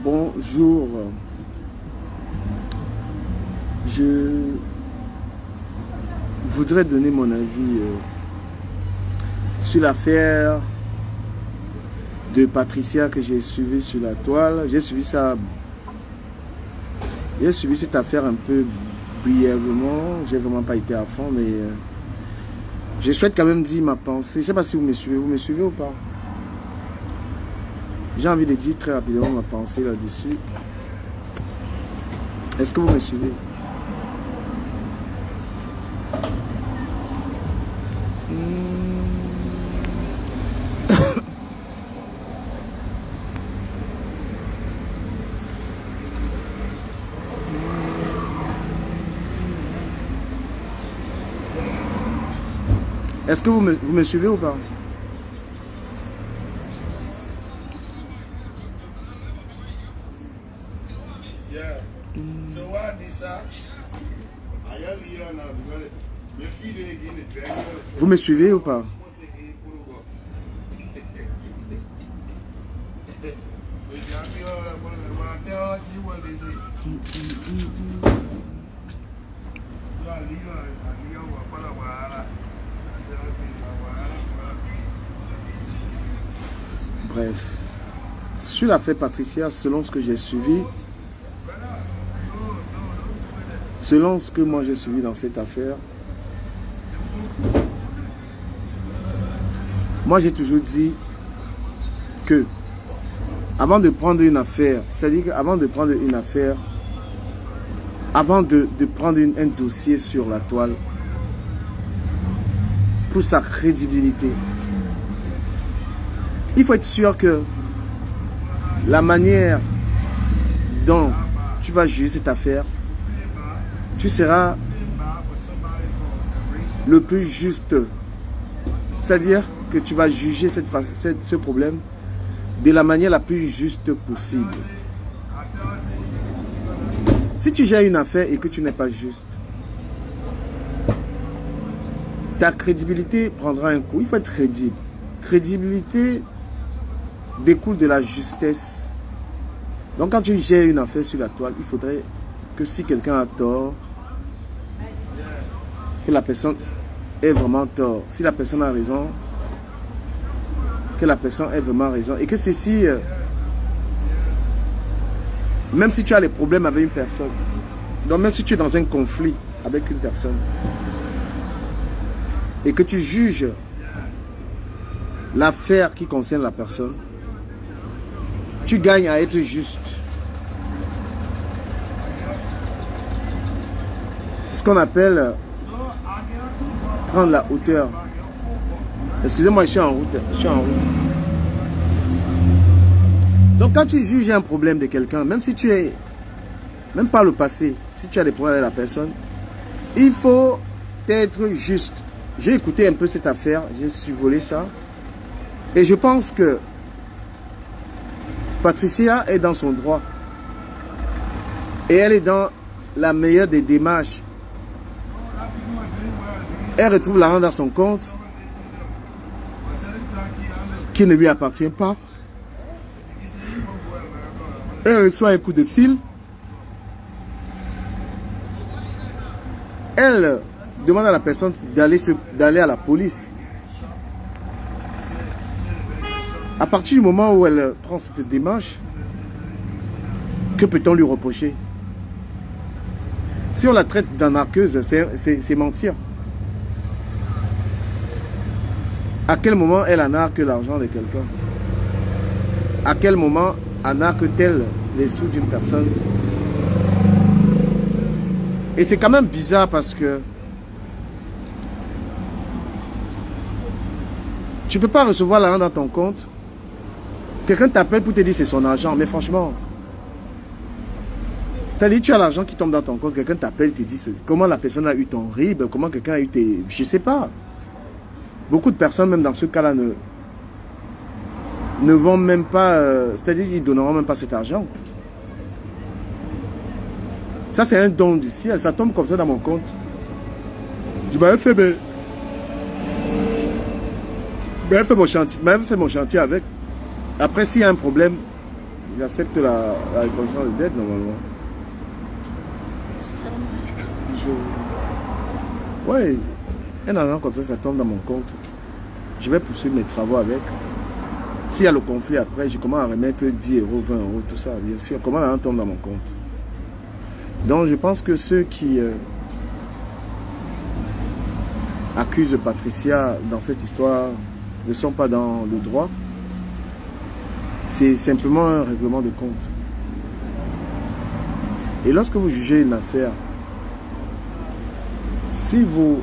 Bonjour. Je voudrais donner mon avis sur l'affaire de Patricia que j'ai suivie sur la toile. J'ai suivi ça. J'ai suivi cette affaire un peu brièvement. J'ai vraiment pas été à fond, mais je souhaite quand même dire ma pensée. Je sais pas si vous me suivez. Vous me suivez ou pas? J'ai envie de dire très rapidement ma pensée là-dessus. Est-ce que vous me suivez? Est-ce que vous me suivez ou pas? Vous me suivez ou pas? Bref, sur l'affaire Patricia, selon ce que j'ai suivi, selon ce que moi j'ai suivi dans cette affaire, moi j'ai toujours dit que avant de prendre une affaire, c'est-à-dire qu'avant de prendre une affaire, avant de prendre un dossier sur la toile, pour sa crédibilité, il faut être sûr que la manière dont tu vas juger cette affaire, tu seras le plus juste. C'est-à-dire que tu vas juger ce problème de la manière la plus juste possible. Si tu gères une affaire et que tu n'es pas juste, ta crédibilité prendra un coup. Il faut être crédible. Crédibilité découle de la justesse. Donc quand tu gères une affaire sur la toile, il faudrait que si quelqu'un a tort, que la personne ait vraiment tort. Si la personne a raison, que la personne ait vraiment raison. Et que ceci, même si tu as des problèmes avec une personne, donc même si tu es dans un conflit avec une personne, et que tu juges l'affaire qui concerne la personne, tu gagnes à être juste. C'est ce qu'on appelle prendre la hauteur. Excusez-moi, je suis en route. Donc quand tu juges un problème de quelqu'un, même si tu es, même par le passé, si tu as des problèmes avec la personne, il faut être juste. J'ai écouté un peu cette affaire, j'ai survolé ça. Et je pense que Patricia est dans son droit. Et elle est dans la meilleure des démarches. Elle retrouve l'argent dans son compte qui ne lui appartient pas. Elle reçoit un coup de fil. Elle demande à la personne d'aller à la police. À partir du moment où elle prend cette démarche, que peut-on lui reprocher? Si on la traite d'arnaqueuse, c'est mentir. À quel moment elle arnaque l'argent de quelqu'un? À quel moment arnaque-t-elle les sous d'une personne? Et c'est quand même bizarre parce que tu ne peux pas recevoir l'argent dans ton compte. Quelqu'un t'appelle pour te dire c'est son argent. Mais franchement, c'est-à-dire tu as l'argent qui tombe dans ton compte. Quelqu'un t'appelle, te dit comment la personne a eu ton RIB, comment quelqu'un a eu tes... Je ne sais pas. Beaucoup de personnes, même dans ce cas-là, ne vont même pas... c'est-à-dire ils ne donneront même pas cet argent. Ça, c'est un don du ciel. Ça tombe comme ça dans mon compte. Je m'avais fait... fait mon chantier avec. Après, s'il y a un problème, j'accepte la reconnaissance de dette normalement. Ouais, un argent comme ça tombe dans mon compte. Je vais poursuivre mes travaux avec. S'il y a le conflit après, je commence à remettre 10 euros, 20 euros, tout ça, bien sûr. Comment l'argent tombe dans mon compte? Donc, je pense que ceux qui accusent Patricia dans cette histoire ne sont pas dans le droit. C'est simplement un règlement de compte. Et lorsque vous jugez une affaire, si vous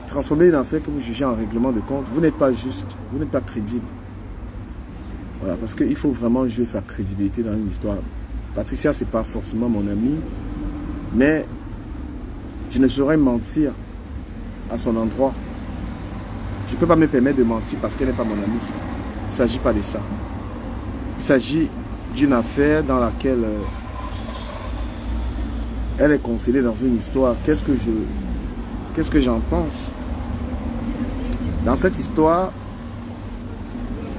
transformez une affaire que vous jugez en règlement de compte, vous n'êtes pas juste, vous n'êtes pas crédible. Voilà, parce qu'il faut vraiment jouer sa crédibilité dans une histoire. Patricia, ce n'est pas forcément mon ami, mais je ne saurais mentir à son endroit. Je ne peux pas me permettre de mentir parce qu'elle n'est pas mon amie. Il ne s'agit pas de ça. Il s'agit d'une affaire dans laquelle elle est conseillée dans une histoire. Qu'est-ce que j'en pense? Dans cette histoire,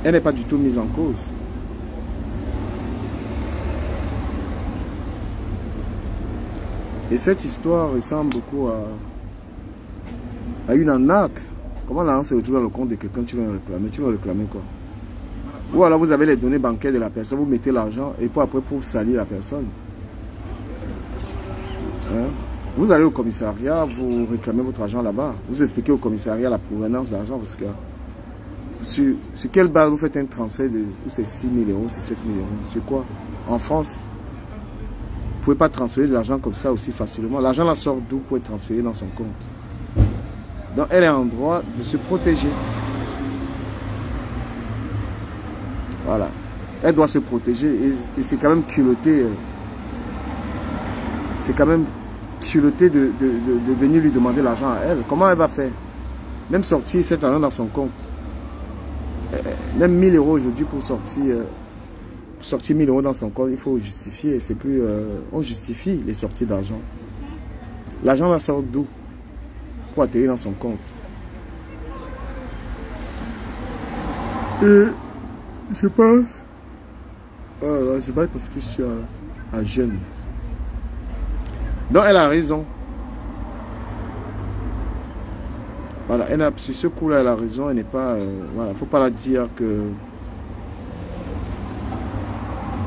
elle n'est pas du tout mise en cause. Et cette histoire ressemble beaucoup à une arnaque. Comment l'argent se retrouve dans le compte de quelqu'un, tu vas le réclamer? Tu vas réclamer quoi? Ou alors vous avez les données bancaires de la personne, vous mettez l'argent et puis après pour salir la personne. Hein? Vous allez au commissariat, vous réclamez votre argent là-bas. Vous expliquez au commissariat la provenance d'argent parce que sur quelle base vous faites un transfert de c'est 6 000 euros, c'est 7 000 euros. C'est quoi? En France, vous ne pouvez pas transférer de l'argent comme ça aussi facilement. L'argent la sort d'où pour être transféré dans son compte? Donc elle est en droit de se protéger. Voilà. Elle doit se protéger et c'est quand même culotté. C'est quand même culotté de venir lui demander l'argent à elle. Comment elle va faire? Même sortir cet argent dans son compte. Même 1000 euros aujourd'hui pour sortir 1000 euros dans son compte, il faut justifier. C'est plus, on justifie les sorties d'argent. L'argent va sortir d'où? Pour atterrir dans son compte. Et je pense, je parle parce que je suis un jeune. Donc elle a raison. Voilà, sur ce coup-là, elle a raison. Elle n'est pas, voilà, faut pas la dire que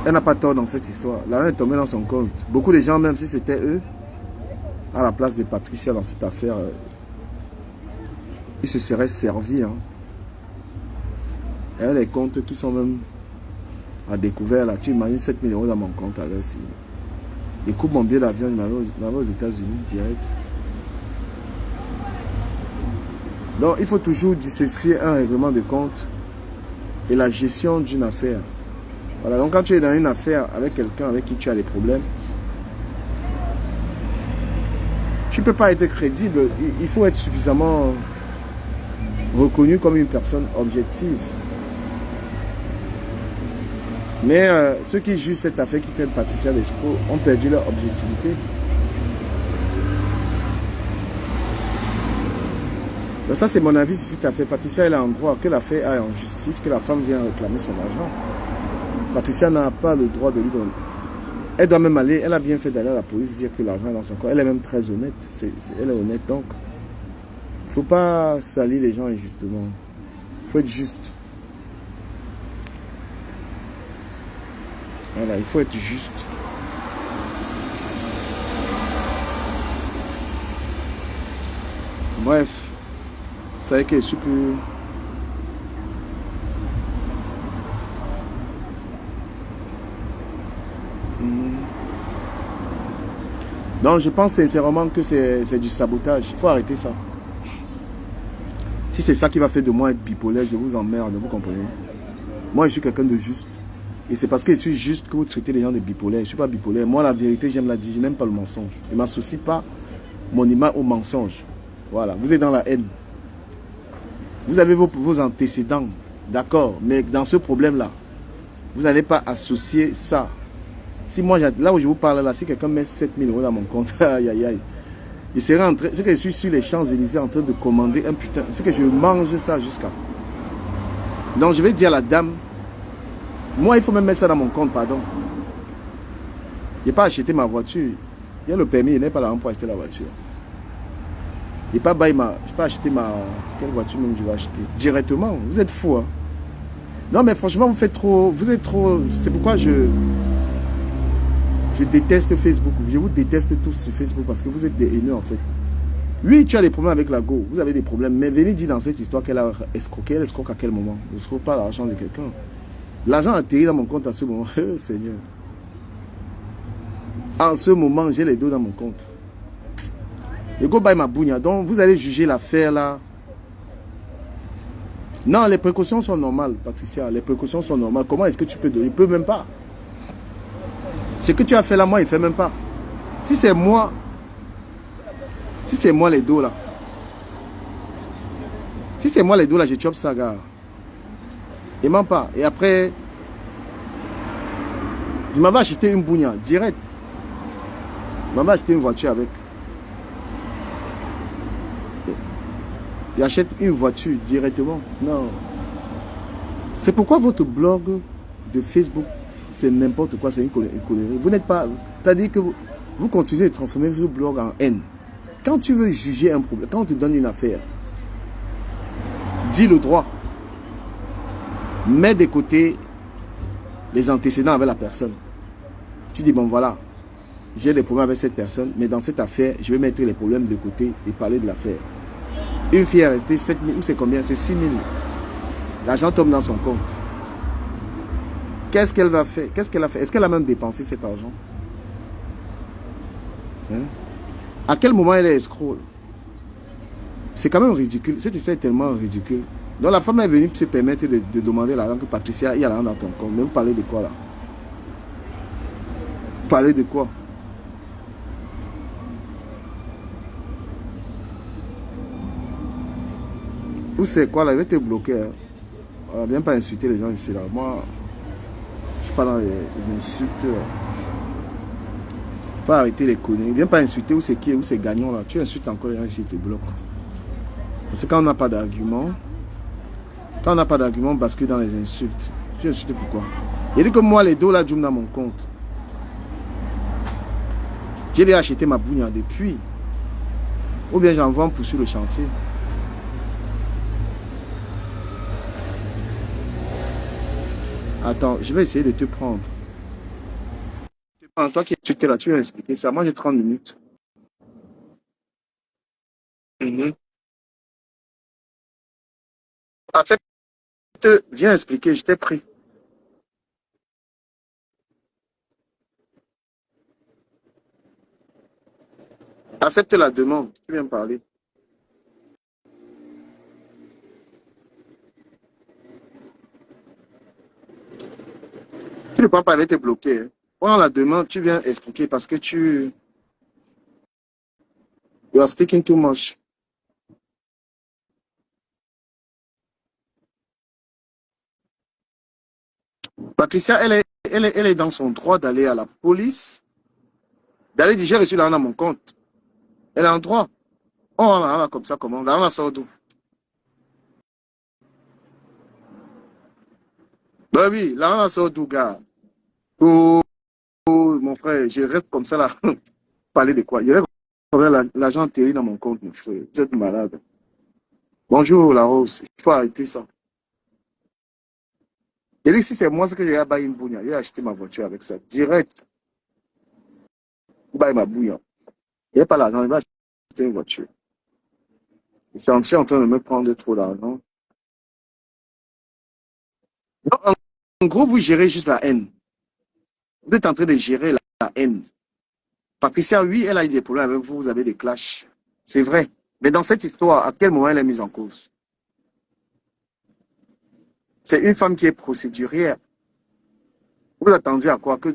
elle n'a pas tort dans cette histoire. L'argent est tombé dans son compte. Beaucoup de gens, même si c'était eux, à la place de Patricia dans cette affaire, ils se seraient servis. Hein. Et les comptes qui sont même à découvert là, tu imagines 7 000 euros dans mon compte à l'heure. Je coupe mon billet d'avion, je m'en vais aux États-Unis direct. Donc il faut toujours dissocier un règlement de compte et la gestion d'une affaire. Voilà, donc quand tu es dans une affaire avec quelqu'un avec qui tu as des problèmes, tu ne peux pas être crédible. Il faut être suffisamment reconnu comme une personne objective. Mais ceux qui jugent cette affaire, qui tiennent Patricia l'escroc, ont perdu leur objectivité. Donc ça, c'est mon avis sur cette affaire. Patricia, elle a un droit que l'affaire aille en justice, que la femme vienne réclamer son argent. Patricia n'a pas le droit de lui donner. Elle doit même aller, elle a bien fait d'aller à la police dire que l'argent est dans son corps. Elle est même très honnête. Elle est honnête, donc il ne faut pas salir les gens injustement. Il faut être juste. Voilà, il faut être juste. Bref, vous savez que je suis plus... Donc je pense sincèrement que c'est du sabotage. Il faut arrêter ça. Si c'est ça qui va faire de moi être bipolaire, je vous emmerde, vous comprenez. Moi je suis quelqu'un de juste. Et c'est parce que je suis juste que vous traitez les gens de bipolaires. Je ne suis pas bipolaire. Moi la vérité, j'aime la dire. Je n'aime pas le mensonge. Je ne m'associe pas mon image au mensonge. Voilà, vous êtes dans la haine. Vous avez vos antécédents. D'accord. Mais dans ce problème-là, vous n'allez pas associer ça. Si moi, là où je vous parle, là, si quelqu'un met 7000 € dans mon compte, aïe, aïe, aïe. Il serait en train, c'est que je suis sur les Champs-Élysées en train de commander un putain. C'est que je mange ça jusqu'à. Donc, je vais dire à la dame, moi, il faut même mettre ça dans mon compte, pardon. Je n'ai pas acheté ma voiture. Il y a le permis, il n'est pas l'argent pour acheter la voiture. Je n'ai pas acheté ma. Quelle voiture même je vais acheter? Directement. Vous êtes fou, hein? Non, mais franchement, vous faites trop. Vous êtes trop. C'est pourquoi je déteste Facebook. Je vous déteste tous sur Facebook parce que vous êtes des haineux en fait. Oui, tu as des problèmes avec la Go. Vous avez des problèmes. Mais venez dire dans cette histoire qu'elle a escroqué. Elle escroque à quel moment? Je ne escroque pas l'argent de quelqu'un. L'argent atterrit dans mon compte à ce moment. Seigneur. En ce moment, j'ai les dos dans mon compte. Et go buy ma bougna. Donc, vous allez juger l'affaire là. Non, les précautions sont normales, Patricia. Les précautions sont normales. Comment est-ce que tu peux donner? Il ne peut même pas. Ce que tu as fait là, moi, il ne fait même pas. Si c'est moi les dos là. Si c'est moi les dos là, je chope ça, gars. Et même pas. Et après, je m'avais acheté une bougna, direct. Je m'avais acheté une voiture avec. J'achète une voiture directement. Non. C'est pourquoi votre blog de Facebook, c'est n'importe quoi, c'est une colère. Vous n'êtes pas... C'est-à-dire que vous continuez de transformer votre blog en haine. Quand tu veux juger un problème, quand on te donne une affaire, dis le droit. Mets de côté les antécédents avec la personne. Tu dis, bon voilà, j'ai des problèmes avec cette personne, mais dans cette affaire, je vais mettre les problèmes de côté et parler de l'affaire. Une fille est restée 7 000, ou c'est combien? C'est 6 000. L'argent tombe dans son compte. Qu'est-ce qu'elle va faire? Qu'est-ce qu'elle a fait? Est-ce qu'elle a même dépensé cet argent? Hein? À quel moment elle est escroc? C'est quand même ridicule. Cette histoire est tellement ridicule. Donc la femme est venue se permettre de demander l'argent que Patricia, il y a l'argent dans ton compte. Mais vous parlez de quoi là? Vous parlez de quoi? Ou c'est quoi là? Je vais te bloquer. Hein. On va bien pas insulter les gens ici là. Moi, je suis pas dans les insultes. Faut arrêter les conneries. Viens pas insulter où c'est qui, où c'est gagnant là. Tu insultes encore les gens ici, ils te bloquent. Parce que quand on n'a pas d'argument, on bascule dans les insultes. Tu insultes pourquoi? Il dit que moi, les dos là, je dans mon compte. J'ai déjà acheté ma bougna depuis. Ou bien j'en vends pour sur le chantier. Attends, je vais essayer de te prendre. Toi qui es là, tu vas expliquer ça. Moi, j'ai 30 minutes. Accepte, viens expliquer, je t'ai pris. Accepte la demande, tu viens me parler. Tu ne peux pas aller te bloquer. Hein. Prends la demande, tu viens expliquer parce que you are speaking too much. Patricia, elle est dans son droit d'aller à la police, d'aller dire j'ai reçu l'argent dans mon compte. Elle a un droit. Oh, là, comme ça, comment? L'argent sort d'où? Ben oui, l'argent sort d'où, gars? Oh, oh, mon frère, je reste comme ça là. Parler de quoi? Je reste comme ça, l'argent atterrit dans mon compte, mon frère. Vous êtes malade. Bonjour, la Rose. Il faut arrêter ça. Et ici, c'est moi ce que j'ai acheté une bougne. J'ai acheté ma voiture avec ça. Direct. Bah, ma bouille. Il n'y a pas l'argent, il va acheter une voiture. Le fiancé est en train de me prendre trop d'argent. En gros, vous gérez juste la haine. Vous êtes en train de gérer la haine. Patricia, oui, elle a eu des problèmes avec vous, vous avez des clashs. C'est vrai. Mais dans cette histoire, à quel moment elle est mise en cause? C'est une femme qui est procédurière. Vous attendez à quoi? Que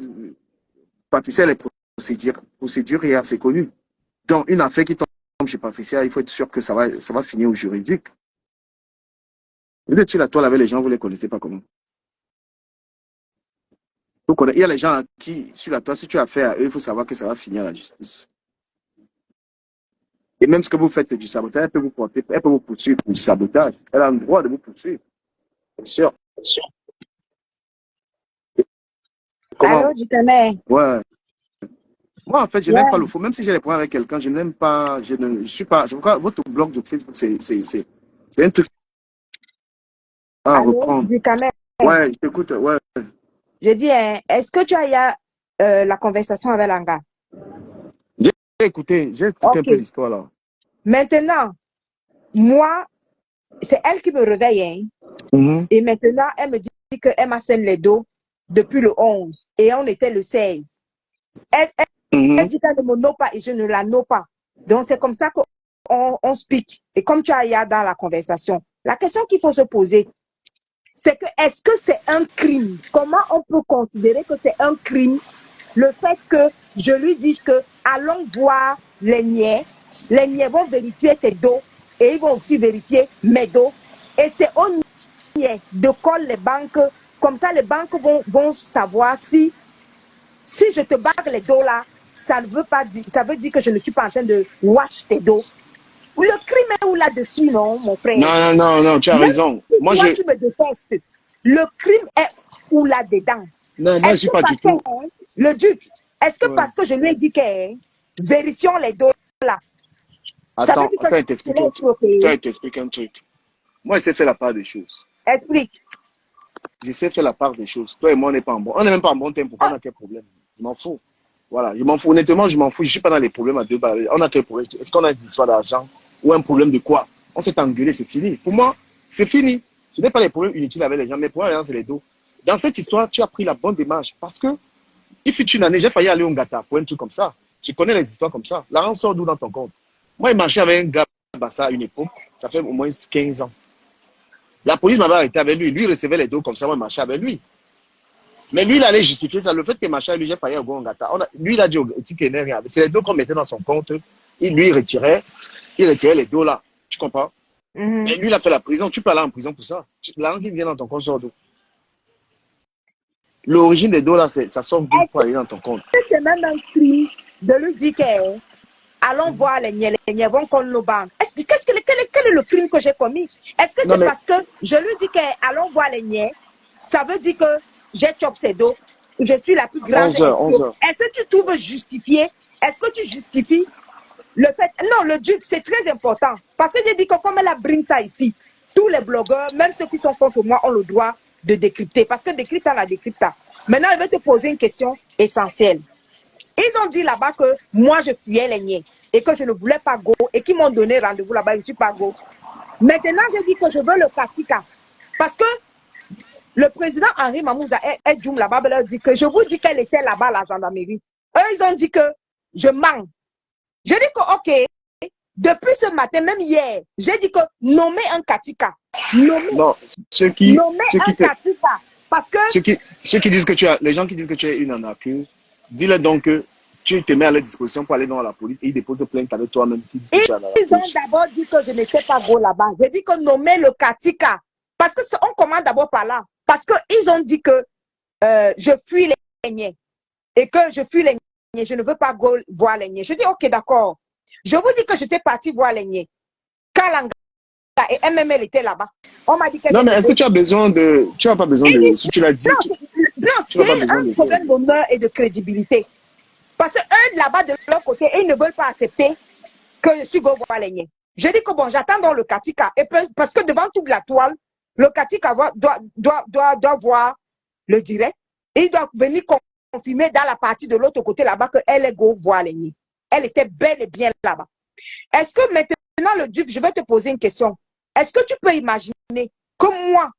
Patricia, elle est procédurière, c'est connu. Donc, une affaire qui tombe chez Patricia, il faut être sûr que ça va finir au juridique. Vous êtes sur la toile avec les gens, vous ne les connaissez pas comment. Il y a les gens qui, sur la toile, si tu as affaire à eux, il faut savoir que ça va finir à la justice. Et même ce que vous faites du sabotage, elle peut vous porter, elle peut vous poursuivre pour du sabotage. Elle a le droit de vous poursuivre. Bien sûr. Comment? Allô, du Cameroun. Ouais. Moi, en fait, je n'aime pas Ouais. le faux. Même si j'ai des problèmes avec quelqu'un, je n'aime pas, je suis pas. C'est pourquoi votre blog de Facebook, c'est un truc à Allô, reprendre. du Cameroun. Ouais, je t'écoute. Ouais. Je dis, hein, est-ce que tu as eu la conversation avec Langa? J'ai écouté un Ok. peu l'histoire là. Maintenant, moi, c'est elle qui me réveille. Hein. Et maintenant, elle me dit qu'elle m'a scellé les dos depuis le 11 et on était le 16. Elle dit qu'elle ne me nomme pas et je ne la nomme pas. Donc, c'est comme ça qu'on speak. Et comme tu as eu dans la conversation, la question qu'il faut se poser, c'est que est-ce que c'est un crime? Comment on peut considérer que c'est un crime le fait que je lui dise que allons voir les niais vont vérifier tes dos et ils vont aussi vérifier mes dos. Et c'est aux niais de coller les banques, comme ça les banques vont savoir si je te bague les dos là, ça ne veut pas dire, ça veut dire que je ne suis pas en train de wash tes dos. Le crime est où là-dessus, non, mon frère? Non, tu as Même raison. si Moi, toi, tu me détestes, le crime est où là-dedans? non, moi, je Est-ce suis que pas parce du que, tout. hein, le duc, est-ce que Ouais. parce que je lui ai dit que vérifions les dos là, ça veut Attends, dire que ça, je l'ai escroqué? il t'explique un truc. Moi, je sais faire la part des choses. Explique. Je sais faire la part des choses. Toi et moi, on n'est pas en bon. On n'est même pas en bon tempo. Pourquoi on Ah, a quel problème? Je m'en fous. Voilà, je m'en fous. Honnêtement, je m'en fous. Je suis pas dans les problèmes à deux balles. On a quel problème? Est-ce qu'on a une histoire d'argent ou un problème de quoi? On s'est engueulé, c'est fini. Pour moi, c'est fini. Je n'ai pas les problèmes inutiles avec les gens. Mes problèmes, c'est les dos. Dans cette histoire, tu as pris la bonne démarche parce que il fut une année, j'ai failli aller au Ngata pour un truc comme ça. Je connais les histoires comme ça. L'argent sort d'où dans ton compte? Moi, il marchait avec un gars à Bassa à une époque. Ça fait au moins 15 ans. La police m'avait arrêté avec lui. Lui, il recevait les dos comme ça. Moi, je marchais avec lui. Mais lui, il allait justifier ça. Le fait qu'il marchait avec lui, j'ai failli au Ngata. Lui, il a dit au type qu'il n'est rien. C'est les dos qu'on mettait dans son compte. Il retirait les dos là. Tu comprends? Mais lui, il a fait la prison. Tu peux aller en prison pour ça. L'argent qui vient dans ton compte sort d'où? L'origine des dos là, ça sort d'où pour aller dans ton compte? est-ce que c'est même un crime de lui dire que allons voir les niais vont qu'on nos banques? Quel est le crime que j'ai commis? Est-ce que Non, c'est mais parce que je lui dis que allons voir les niais, ça veut dire que j'ai chopé ses dos, je suis la plus grande 11 heures, 11 escroc? heures. Est-ce que tu trouves justifié? Est-ce que tu justifies le fait? Non, le duc, c'est très important. Parce que j'ai dit que comme elle a bring ça ici, tous les blogueurs, même ceux qui sont contre moi, ont le droit de décrypter. Parce que décrypta la décrypta. Maintenant, je vais te poser une question essentielle. Ils ont dit là-bas que moi, je fuyais les niais et que je ne voulais pas go et qu'ils m'ont donné rendez-vous là-bas, je ne suis pas go. Maintenant, j'ai dit que je veux le Kasika. Parce que le président Henri Mamouza est Djoum là-bas, leur dit que je vous dis qu'elle était là-bas à la gendarmerie. Eux, ils ont dit que je mens. Je dis que, ok, depuis ce matin, même hier, j'ai dit que nommer un Katika. Non, Nommer un Katika. Parce que ceux qui disent que les gens qui disent que tu es une anarchiste, dis-leur donc que tu te mets à leur disposition pour aller dans la police et ils déposent plainte avec toi-même qui disent que tu es un ils ont anarchiste. d'abord dit que je n'étais pas go là-bas. J'ai dit que nommer le Katika. Parce que on commence d'abord par là. Parce qu'ils ont dit que je fuis les niais. Et que je fuis les niais. Je ne veux pas go voir les niais. Je dis, ok, d'accord. Je vous dis que j'étais parti voir les niais. Kalanga et MML étaient là-bas. On m'a dit qu'elle Non, mais vient de est-ce que go. tu as besoin de. Tu n'as pas besoin de. Si tu l'as dit, Non, tu n'as pas c'est besoin un de. problème d'honneur et de crédibilité. Parce que eux, là-bas, de leur côté, ils ne veulent pas accepter que je suis go voir les niais. Je dis que bon, j'attends dans le Katika. Et parce que devant toute la toile, le Katika doit voir le direct. Et il doit venir confirmer dans la partie de l'autre côté là-bas qu'elle est go voir les niais. Elle était bel et bien là-bas. Est-ce que maintenant, le Duc, je vais te poser une question. Est-ce que tu peux imaginer que moi,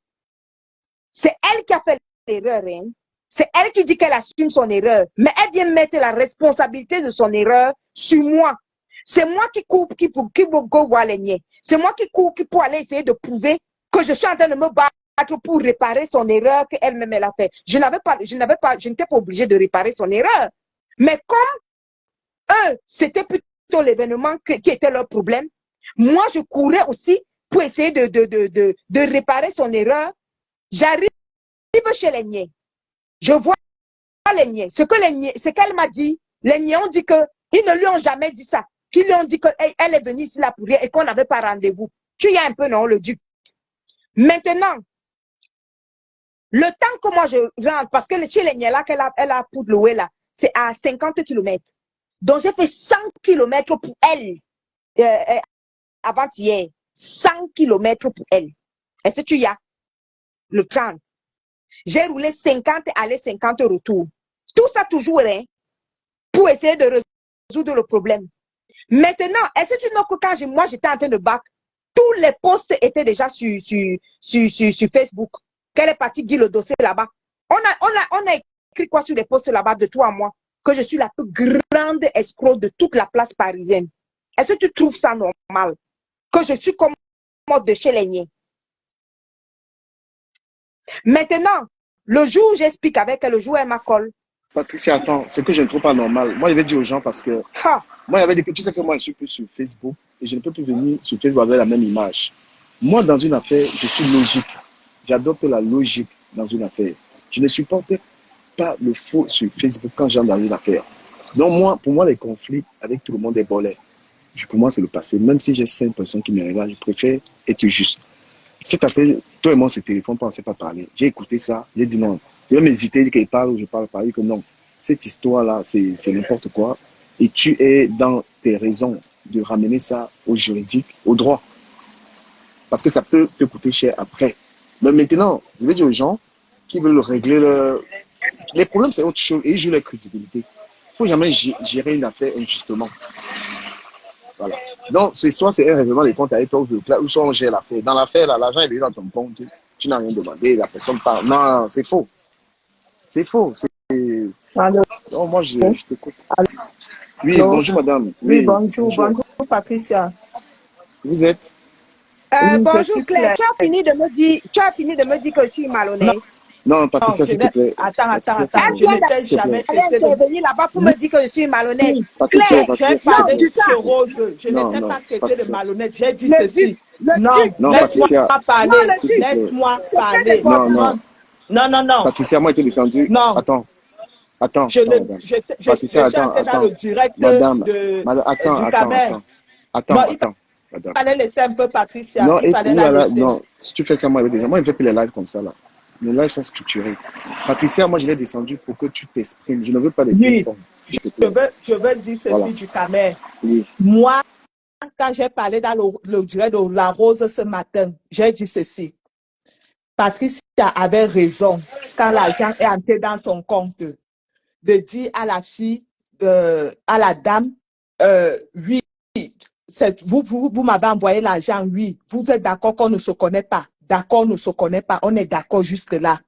c'est elle qui a fait l'erreur, hein? C'est elle qui dit qu'elle assume son erreur, mais elle vient mettre la responsabilité de son erreur sur moi. C'est moi qui cours, qui voir les miens. C'est moi qui cours, qui pour aller essayer de prouver que je suis en train de me battre pour réparer son erreur qu'elle-même elle a fait. Je n'étais pas obligée de réparer son erreur. Mais comme eux, c'était plutôt l'événement qui était leur problème, moi, je courais aussi pour essayer de réparer son erreur. J'arrive chez les niais. Je vois les niais. Ce qu'elle m'a dit, les niais ont dit qu'ils ne lui ont jamais dit ça. Qu'ils lui ont dit qu'elle est venue ici là pour rien et qu'on n'avait pas rendez-vous. Tu y as un peu, non, le Duc. Maintenant, le temps que moi je rentre, parce que chez les niais là elle a pour louer là, c'est à 50 km. Donc j'ai fait 100 km pour elle avant-hier. 100 km pour elle. Est-ce que tu y as le 30? J'ai roulé 50 aller, 50 retour. Tout ça toujours, hein, pour essayer de résoudre le problème. Maintenant, est-ce que tu know que quand moi j'étais en train de bac, tous les posts étaient déjà sur Facebook. Qu'elle est partie dire le dossier là-bas. On a écrit quoi sur les posts là-bas de toi à moi? Que je suis la plus grande escroc de toute la place parisienne. Est-ce que tu trouves ça normal? Que je suis comme mode de chez les niais. Maintenant, le jour où j'explique avec elle, le jour où elle m'accole. Patricia, attends, ce que je ne trouve pas normal. Moi, je vais dire aux gens parce que moi, il y avait des que tu sais que moi, je suis plus sur Facebook et je ne peux plus venir sur Facebook avec la même image. Moi, dans une affaire, je suis logique. J'adopte la logique dans une affaire. Je ne supporte pas le faux sur Facebook quand j'entre dans une affaire. Donc, moi, pour moi, les conflits avec tout le monde est bolé. Pour moi, c'est le passé. Même si j'ai 5 personnes qui me regardent, je préfère être juste. Cette affaire, toi et moi, ce téléphone, on ne sait pas parler. J'ai écouté ça, j'ai dit non. J'ai même hésité qu'il parle ou je parle pas. Il dit que non, cette histoire-là, c'est n'importe quoi. Et tu es dans tes raisons de ramener ça au juridique, au droit. Parce que ça peut te coûter cher après. Mais maintenant, je vais dire aux gens qui veulent régler les problèmes, c'est autre chose. Et ils jouent la crédibilité. Il ne faut jamais gérer une affaire injustement. Voilà. Donc, c'est soit c'est un règlement des comptes avec toi, ou soit on gère l'affaire. Dans l'affaire, l'argent est dans ton compte, tu n'as rien demandé, la personne parle. Non, c'est faux. C'est faux. Non, moi, je t'écoute. Oui, Allô? bonjour, madame. Oui, bonjour, Patricia. Vous êtes? Oui, bonjour, Claire. Tu as fini de me dire que je suis malhonnête. Non, Patricia, s'il te plaît. Attends. Elle vient d'intervenir là-bas pour me dire que je suis malhonnête. Patricia, j'ai parlé de Rose. Je n'étais pas traitée de malhonnête. J'ai dit ceci. Non, laisse-moi parler. Laisse-moi parler. Non. Patricia, moi, j'étais descendu. Non. Attends. Patricia, attends. Dans le direct du Camer. Attends. Il fallait laisser un peu Patricia. Non, il fallait la laisser. Non, si tu fais ça, moi, je ne fais plus les lives comme ça, là. Les lives sont structurés. Patricia, moi, je l'ai descendu pour que tu t'exprimes. Je ne veux pas les ping-pong. Je veux dire ceci du Camer. Oui. Moi, quand j'ai parlé dans le direct de La Rose ce matin, j'ai dit ceci. Patricia avait raison quand l'argent est entré dans son compte de dire à la fille, à la dame, oui, vous m'avez envoyé l'argent, oui. Vous êtes d'accord qu'on ne se connaît pas. D'accord, on ne se connaît pas. On est d'accord jusque-là.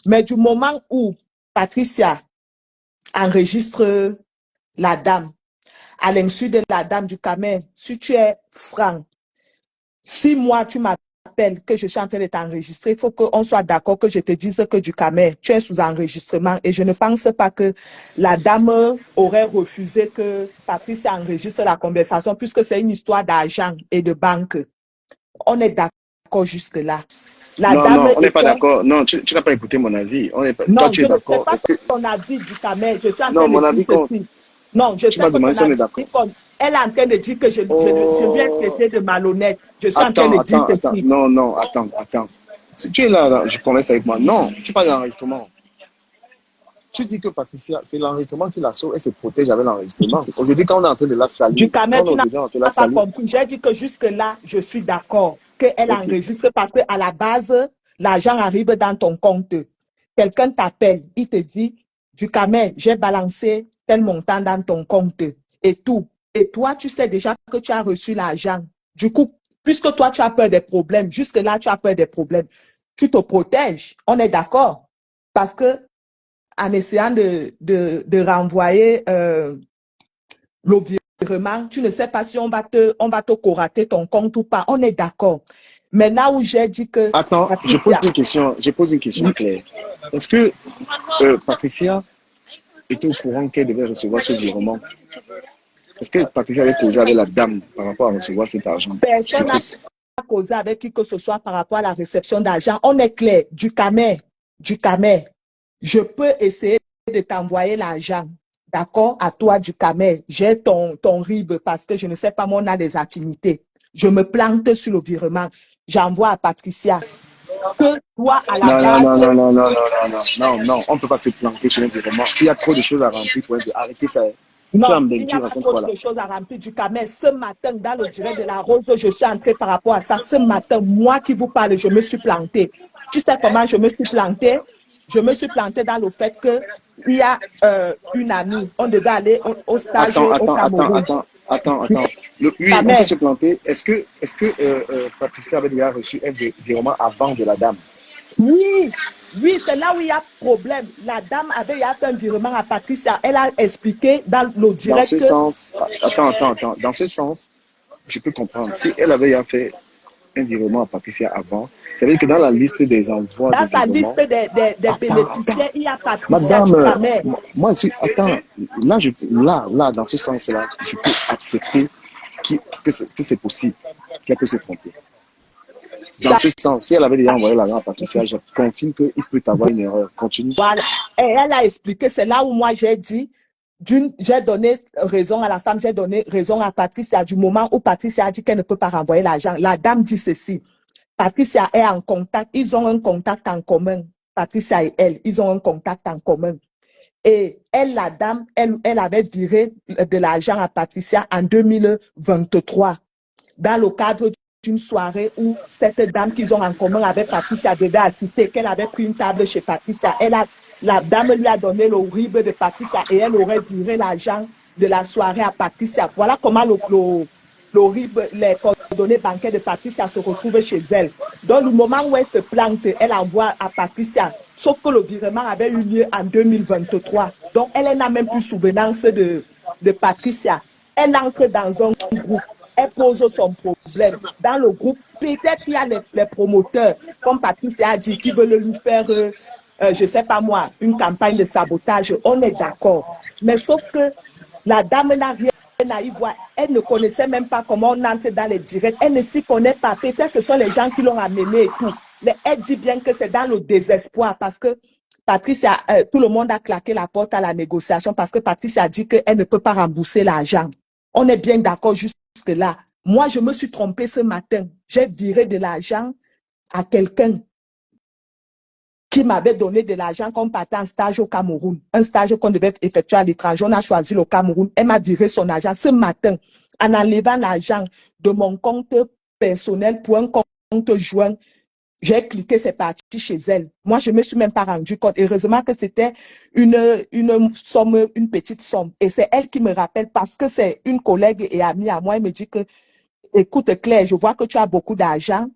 Mais du moment où Patricia enregistre la dame, à l'insu de la dame du Camer, si tu es franc, si moi tu m'appelles que je suis en train de t'enregistrer, il faut qu'on soit d'accord que je te dise que du Camer, tu es sous enregistrement. Et je ne pense pas que la dame aurait refusé que Patricia enregistre la conversation puisque c'est une histoire d'argent et de banque. On est d'accord jusque-là. Non, on n'est pas d'accord. Non, tu n'as pas écouté mon avis. Non, je ne sais pas ton avis du Camer. Je suis en train de dire ceci. Non, je sais pas ton avis. Elle est en train de dire que je viens traiter de malhonnête. Je suis en train de dire ceci. Non, attends. Si tu es là, je converse avec moi. Non, tu parles d'enregistrement. Tu dis que Patricia, c'est l'enregistrement qui la sauve, elle se protège avec l'enregistrement. Aujourd'hui, quand on est en train de la saluer, du Camer, tu n'as pas compris. J'ai dit que jusque-là, je suis d'accord qu'elle enregistre parce qu'à la base, l'argent arrive dans ton compte. Quelqu'un t'appelle, il te dit, du Camer, j'ai balancé tel montant dans ton compte et tout. Et toi, tu sais déjà que tu as reçu l'argent Du coup, puisque toi, tu as peur des problèmes, jusque-là, tu as peur des problèmes, tu te protèges. On est d'accord. Parce que en essayant de renvoyer l'environnement, tu ne sais pas si on va te corater ton compte ou pas. On est d'accord. Mais là où j'ai dit que... Attends, Patricia, je pose une question claire. Est-ce que Patricia était au courant qu'elle devait recevoir ce virement? Est-ce que Patricia avait causé avec la dame par rapport à recevoir cet argent? personne n'a causé avec qui que ce soit par rapport à la réception d'argent. On est clair. Du Camer, je peux essayer de t'envoyer l'argent. D'accord? À toi, du Camer. J'ai ton RIB parce que je ne sais pas, moi, on a des affinités. Je me plante sur le virement. J'envoie à Patricia. Que toi, à la base... Non, on ne peut pas se planter sur un virement. Il y a trop de choses à remplir pour arrêter ça. Non, il n'y a pas trop de choses à remplir du Camer. Ce matin, dans le direct de la Rose, je suis entrée par rapport à ça. Ce matin, moi qui vous parle, je me suis plantée. Tu sais comment je me suis plantée? Je me suis plantée dans le fait qu'il y a une amie. On devait aller au stage au Cameroun. Attends. Oui, on peut se planter. Est-ce que Patricia avait déjà reçu un virement avant de la dame? Oui, c'est là où il y a problème. La dame avait fait un virement à Patricia. Elle a expliqué dans le direct. Dans ce sens, attends. Dans ce sens, je peux comprendre. Si elle avait fait un virement à Patricia avant, ça veut dire que dans la liste des envois dans de sa virement, liste des bénéficiaires, il y a Patricia Madame, du Camer. moi, là, dans ce sens-là, je peux accepter que c'est possible, qu'elle peut se tromper. Dans ce sens, si elle avait déjà envoyé l'argent à Patricia, je confirme qu'il peut avoir une erreur. Continue. Voilà. Et elle a expliqué, c'est là où moi j'ai dit, j'ai donné raison à la femme, j'ai donné raison à Patricia du moment où Patricia a dit qu'elle ne peut pas renvoyer l'argent. La dame dit ceci. Patricia est en contact, ils ont un contact en commun. Patricia et elle, ils ont un contact en commun. Et elle, la dame, elle avait viré de l'argent à Patricia en 2023 dans le cadre d'une soirée où cette dame qu'ils ont en commun avec Patricia devait assister, qu'elle avait pris une table chez Patricia. La dame lui a donné le RIB de Patricia et elle aurait viré l'argent de la soirée à Patricia. Voilà comment le RIB, les coordonnées bancaires de Patricia se retrouvent chez elle. Donc, le moment où elle se plante, elle envoie à Patricia. Sauf que le virement avait eu lieu en 2023. Donc, elle n'a même plus souvenance de Patricia. Elle entre dans un groupe. Elle pose son problème. Dans le groupe, peut-être qu'il y a les promoteurs, comme Patricia a dit, qui veulent lui faire, je ne sais pas moi, une campagne de sabotage. On est d'accord. Mais sauf que la dame n'a rien à y voir. Elle ne connaissait même pas comment on entre dans les directs. Elle ne s'y connaît pas. Peut-être que ce sont les gens qui l'ont amenée et tout. Mais elle dit bien que c'est dans le désespoir parce que Patricia, tout le monde a claqué la porte à la négociation parce que Patricia a dit qu'elle ne peut pas rembourser l'argent. On est bien d'accord jusque-là. Moi, je me suis trompée ce matin. J'ai viré de l'argent à quelqu'un qui m'avait donné de l'argent comme partait en stage au Cameroun. Un stage qu'on devait effectuer à l'étranger. On a choisi le Cameroun. Elle m'a viré son argent ce matin en enlevant l'argent de mon compte personnel pour un compte joint. J'ai cliqué, c'est parti chez elle. Moi, je ne me suis même pas rendu compte. Heureusement que c'était une somme, une petite somme. Et c'est elle qui me rappelle parce que c'est une collègue et amie à moi. Elle me dit que, écoute Claire, je vois que tu as beaucoup d'argent.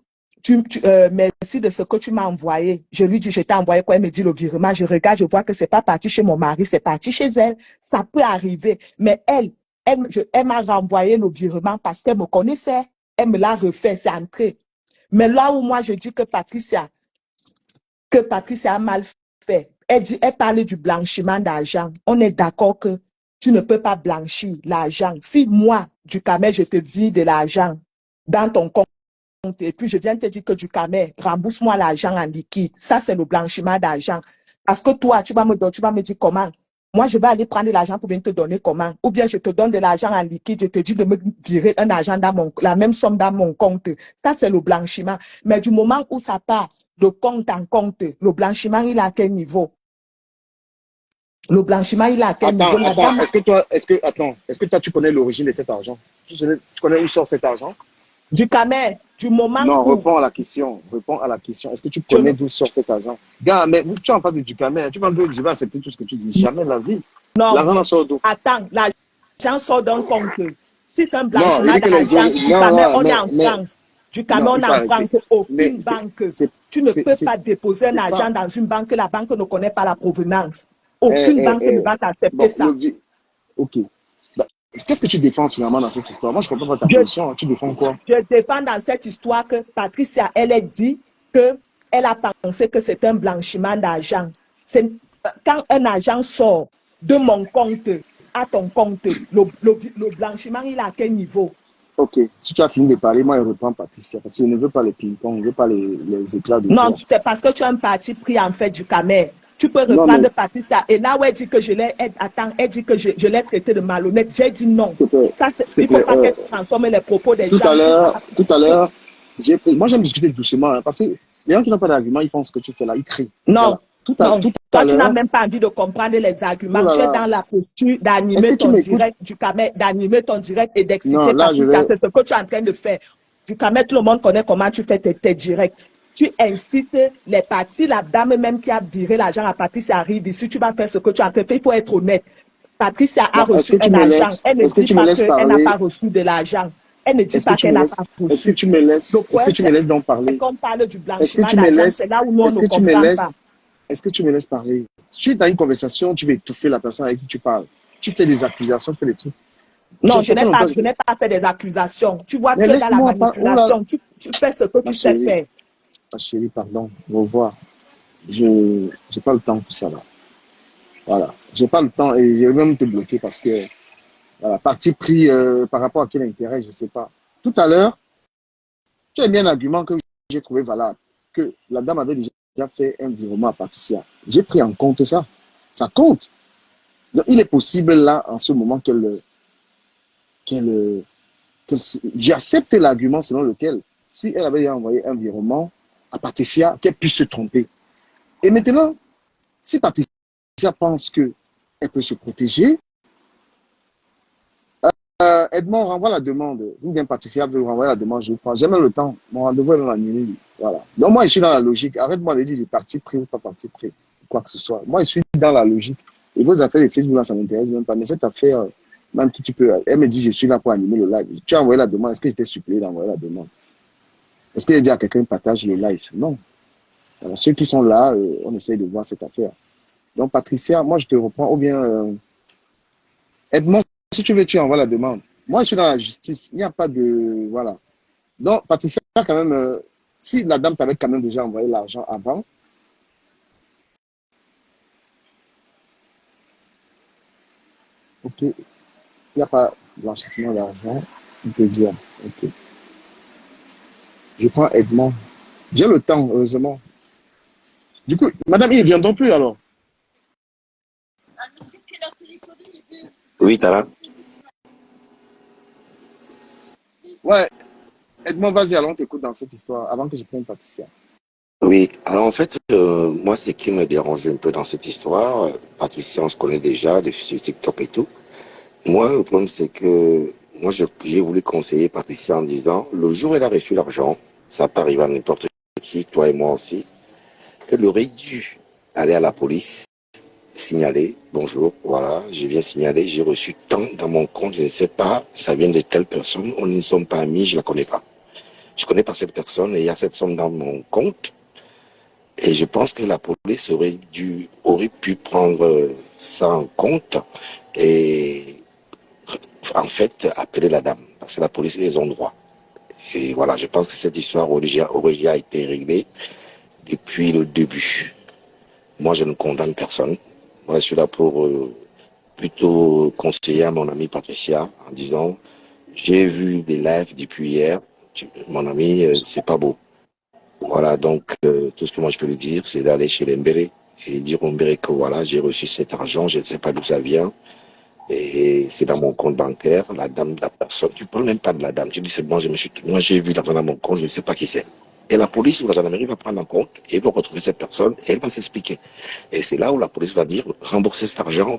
Merci de ce que tu m'as envoyé. Je lui dis, je t'ai envoyé quoi? Elle me dit le virement. Je regarde, je vois que c'est pas parti chez mon mari, c'est parti chez elle. Ça peut arriver. Mais elle m'a renvoyé le virement parce qu'elle me connaissait. Elle me l'a refait, c'est entré. Mais là où moi je dis que Patricia a mal fait, elle parle du blanchiment d'argent. On est d'accord que tu ne peux pas blanchir l'argent. Si moi, du Camer, je te vide de l'argent dans ton compte et puis je viens te dire que du Camer, rembourse-moi l'argent en liquide. Ça, c'est le blanchiment d'argent. Parce que toi, tu vas me dire comment. Moi, je vais aller prendre de l'argent pour venir te donner comment. Ou bien je te donne de l'argent en liquide, je te dis de me virer un argent dans la même somme dans mon compte. Ça, c'est le blanchiment. Mais du moment où ça part de compte en compte, le blanchiment, il est à quel niveau? Le blanchiment, il est à quel niveau? Est-ce que toi, tu connais l'origine de cet argent? Tu connais où sort cet argent? Du Camer, du moment non, où... réponds à la question. Est-ce que tu connais d'où sort cet argent? Gars, mais tu es en face du Camer. Tu vas me dire que je vais accepter tout ce que tu dis. Jamais la vie. Non. L'argent sort d'où? Attends, l'argent sort d'un compte. Si c'est un Non, il blanchiment dit que les d'argent, autres... du Non, Cameroun, non, on est en France. Du non, Cameroun, il on faut est en arrêter. France. Mais Aucune banque. Tu ne peux pas déposer un c'est argent pas... dans une banque. La banque ne connaît pas la provenance. Eh, Aucune eh, banque ne eh. va t'accepter Bon, ça. ok. Bah, qu'est-ce que tu défends finalement dans cette histoire? Moi, je comprends pas ta Je, position. Hein. Tu défends quoi? je défends dans cette histoire que Patricia, elle a dit qu'elle a pensé que c'est un blanchiment d'argent. Quand un argent sort de mon compte à ton compte, le blanchiment, il est à quel niveau? Ok. Si tu as fini de parler, moi, je reprends Patricia. Parce que je ne veux pas les ping-pong, je ne veux pas les éclats de Non, voix. c'est parce que tu as un parti pris en fait du Camer. Tu peux Non, mais reprendre Patricia. Et là où elle dit que je l'ai, elle dit que je l'ai traité de malhonnête. J'ai dit non. s'il te plaît, Ça, s'il te il ne faut plaît, pas qu'elle transforme les propos des gens. tout à l'heure, moi, j'aime discuter doucement. Hein, parce que les gens qui n'ont pas d'argument, ils font ce que tu fais là, ils crient. Non, Voilà. non. Tout à Toi, tu n'as l'heure, même pas envie de comprendre les oh arguments. là Tu es là, dans la posture est-ce que d'animer tu ton m'écoutes? direct du Camer, d'animer ton direct et Non, d'exciter là, je Patricia. vais. C'est ce que tu es en train de faire. Du Camer, tout le monde connaît comment tu fais tes directs. Tu incites les parties, la dame même qui a viré l'argent à Patricia arrive ici, tu vas faire ce que tu as en train de faire. Il faut être honnête. Patricia a Bon, reçu un argent. Elle ne est-ce que dit tu me pas laisses qu'elle n'a pas parler? reçu de l'argent. Elle ne dit Est-ce que pas tu qu'elle me n'a laisses, pas reçu. Le est-ce que problème, tu me laisses donc c'est parler? qu'on parle du Est-ce que blanchiment tu me d'argent. laisses, C'est là où nous, on est-ce ne que tu me comprend pas. laisses, est-ce que tu me laisses parler? Tu es dans une conversation, tu veux étouffer la personne avec qui tu parles. Tu fais des accusations, tu fais des trucs. Non, Ça fait longtemps. je n'ai pas fait des accusations. Tu vois, Mais tu es dans la laisse-moi pas. Oh là, manipulation. Tu fais ce que ma tu sais chérie, faire. pardon. Au revoir. Je n'ai pas le temps pour ça là. Voilà. J'ai pas le temps et je vais même te bloquer parce que, voilà, parti pris par rapport à quel intérêt, je ne sais pas. Tout à l'heure, tu as bien un argument que j'ai trouvé valable, que la dame avait déjà fait un virement à Patricia. J'ai pris en compte ça. Ça compte. Donc, il est possible là, en ce moment, qu'elle, j'accepte l'argument selon lequel, si elle avait envoyé un virement à Patricia, qu'elle puisse se tromper. Et maintenant, si Patricia pense qu'elle peut se protéger, Edmond renvoie la demande. Ou bien Patricia veut renvoyer la demande, je prends. J'ai même le temps. Mon rendez-vous est même annulé. Voilà. Donc moi, je suis dans la logique. Arrête-moi de dire j'ai parti pris ou pas parti pris. Quoi que ce soit. Moi, je suis dans la logique. Et vos affaires de Facebook, là, ça ne m'intéresse même pas. Mais cette affaire, même que tu peux. Elle me dit, je suis là pour animer le live. Tu as envoyé la demande. Est-ce que j'étais supplié d'envoyer la demande? Est-ce que j'ai dit à quelqu'un partage le live? Non. Alors, ceux qui sont là, on essaye de voir cette affaire. Donc, Patricia, moi, je te reprends. Ou bien, Edmond, si tu veux, tu envoies la demande. Moi, je suis dans la justice. Il n'y a pas de. Voilà. Donc, Patricia, quand même, si la dame t'avait quand même déjà envoyé l'argent avant, ok, il n'y a pas blanchissement d'argent, on peut dire. Ok. Je prends Edmond. J'ai le temps, heureusement. Du coup, madame, ils ne viendront plus alors. Oui, Tara. Ouais, Edmond, vas-y, allons t'écoute dans cette histoire avant que je prenne Patricia. Oui, alors en fait, moi, ce qui me dérange un peu dans cette histoire, Patricia, on se connaît déjà sur TikTok et tout. Moi, le problème, c'est que moi, j'ai voulu conseiller Patricia en disant, le jour où elle a reçu l'argent, ça peut arriver à n'importe qui, toi et moi aussi, elle aurait dû aller à la police, signaler, bonjour, voilà, je viens signaler, j'ai reçu tant dans mon compte, je ne sais pas, ça vient de telle personne, on ne sommes pas amis, je la connais pas. Je connais pas cette personne et il y a cette somme dans mon compte. Et je pense que la police aurait pu prendre ça en compte et en fait appeler la dame. Parce que la police, ils ont droit. Et voilà, je pense que cette histoire aurait déjà été réglée depuis le début. Moi, je ne condamne personne. Moi, je suis là pour plutôt conseiller à mon amie Patricia en disant, j'ai vu des lives depuis hier. Mon ami, c'est pas beau. Voilà, donc tout ce que moi je peux lui dire, c'est d'aller chez l'Embéré et dire au Mbéré que voilà, j'ai reçu cet argent, je ne sais pas d'où ça vient, et c'est dans mon compte bancaire, la dame, la personne, tu ne parles même pas de la dame, tu dis c'est bon, moi j'ai vu l'argent dans mon compte, je ne sais pas qui c'est. Et la police ou la gendarmerie va prendre en compte et va retrouver cette personne et elle va s'expliquer. Et c'est là où la police va dire rembourser cet argent,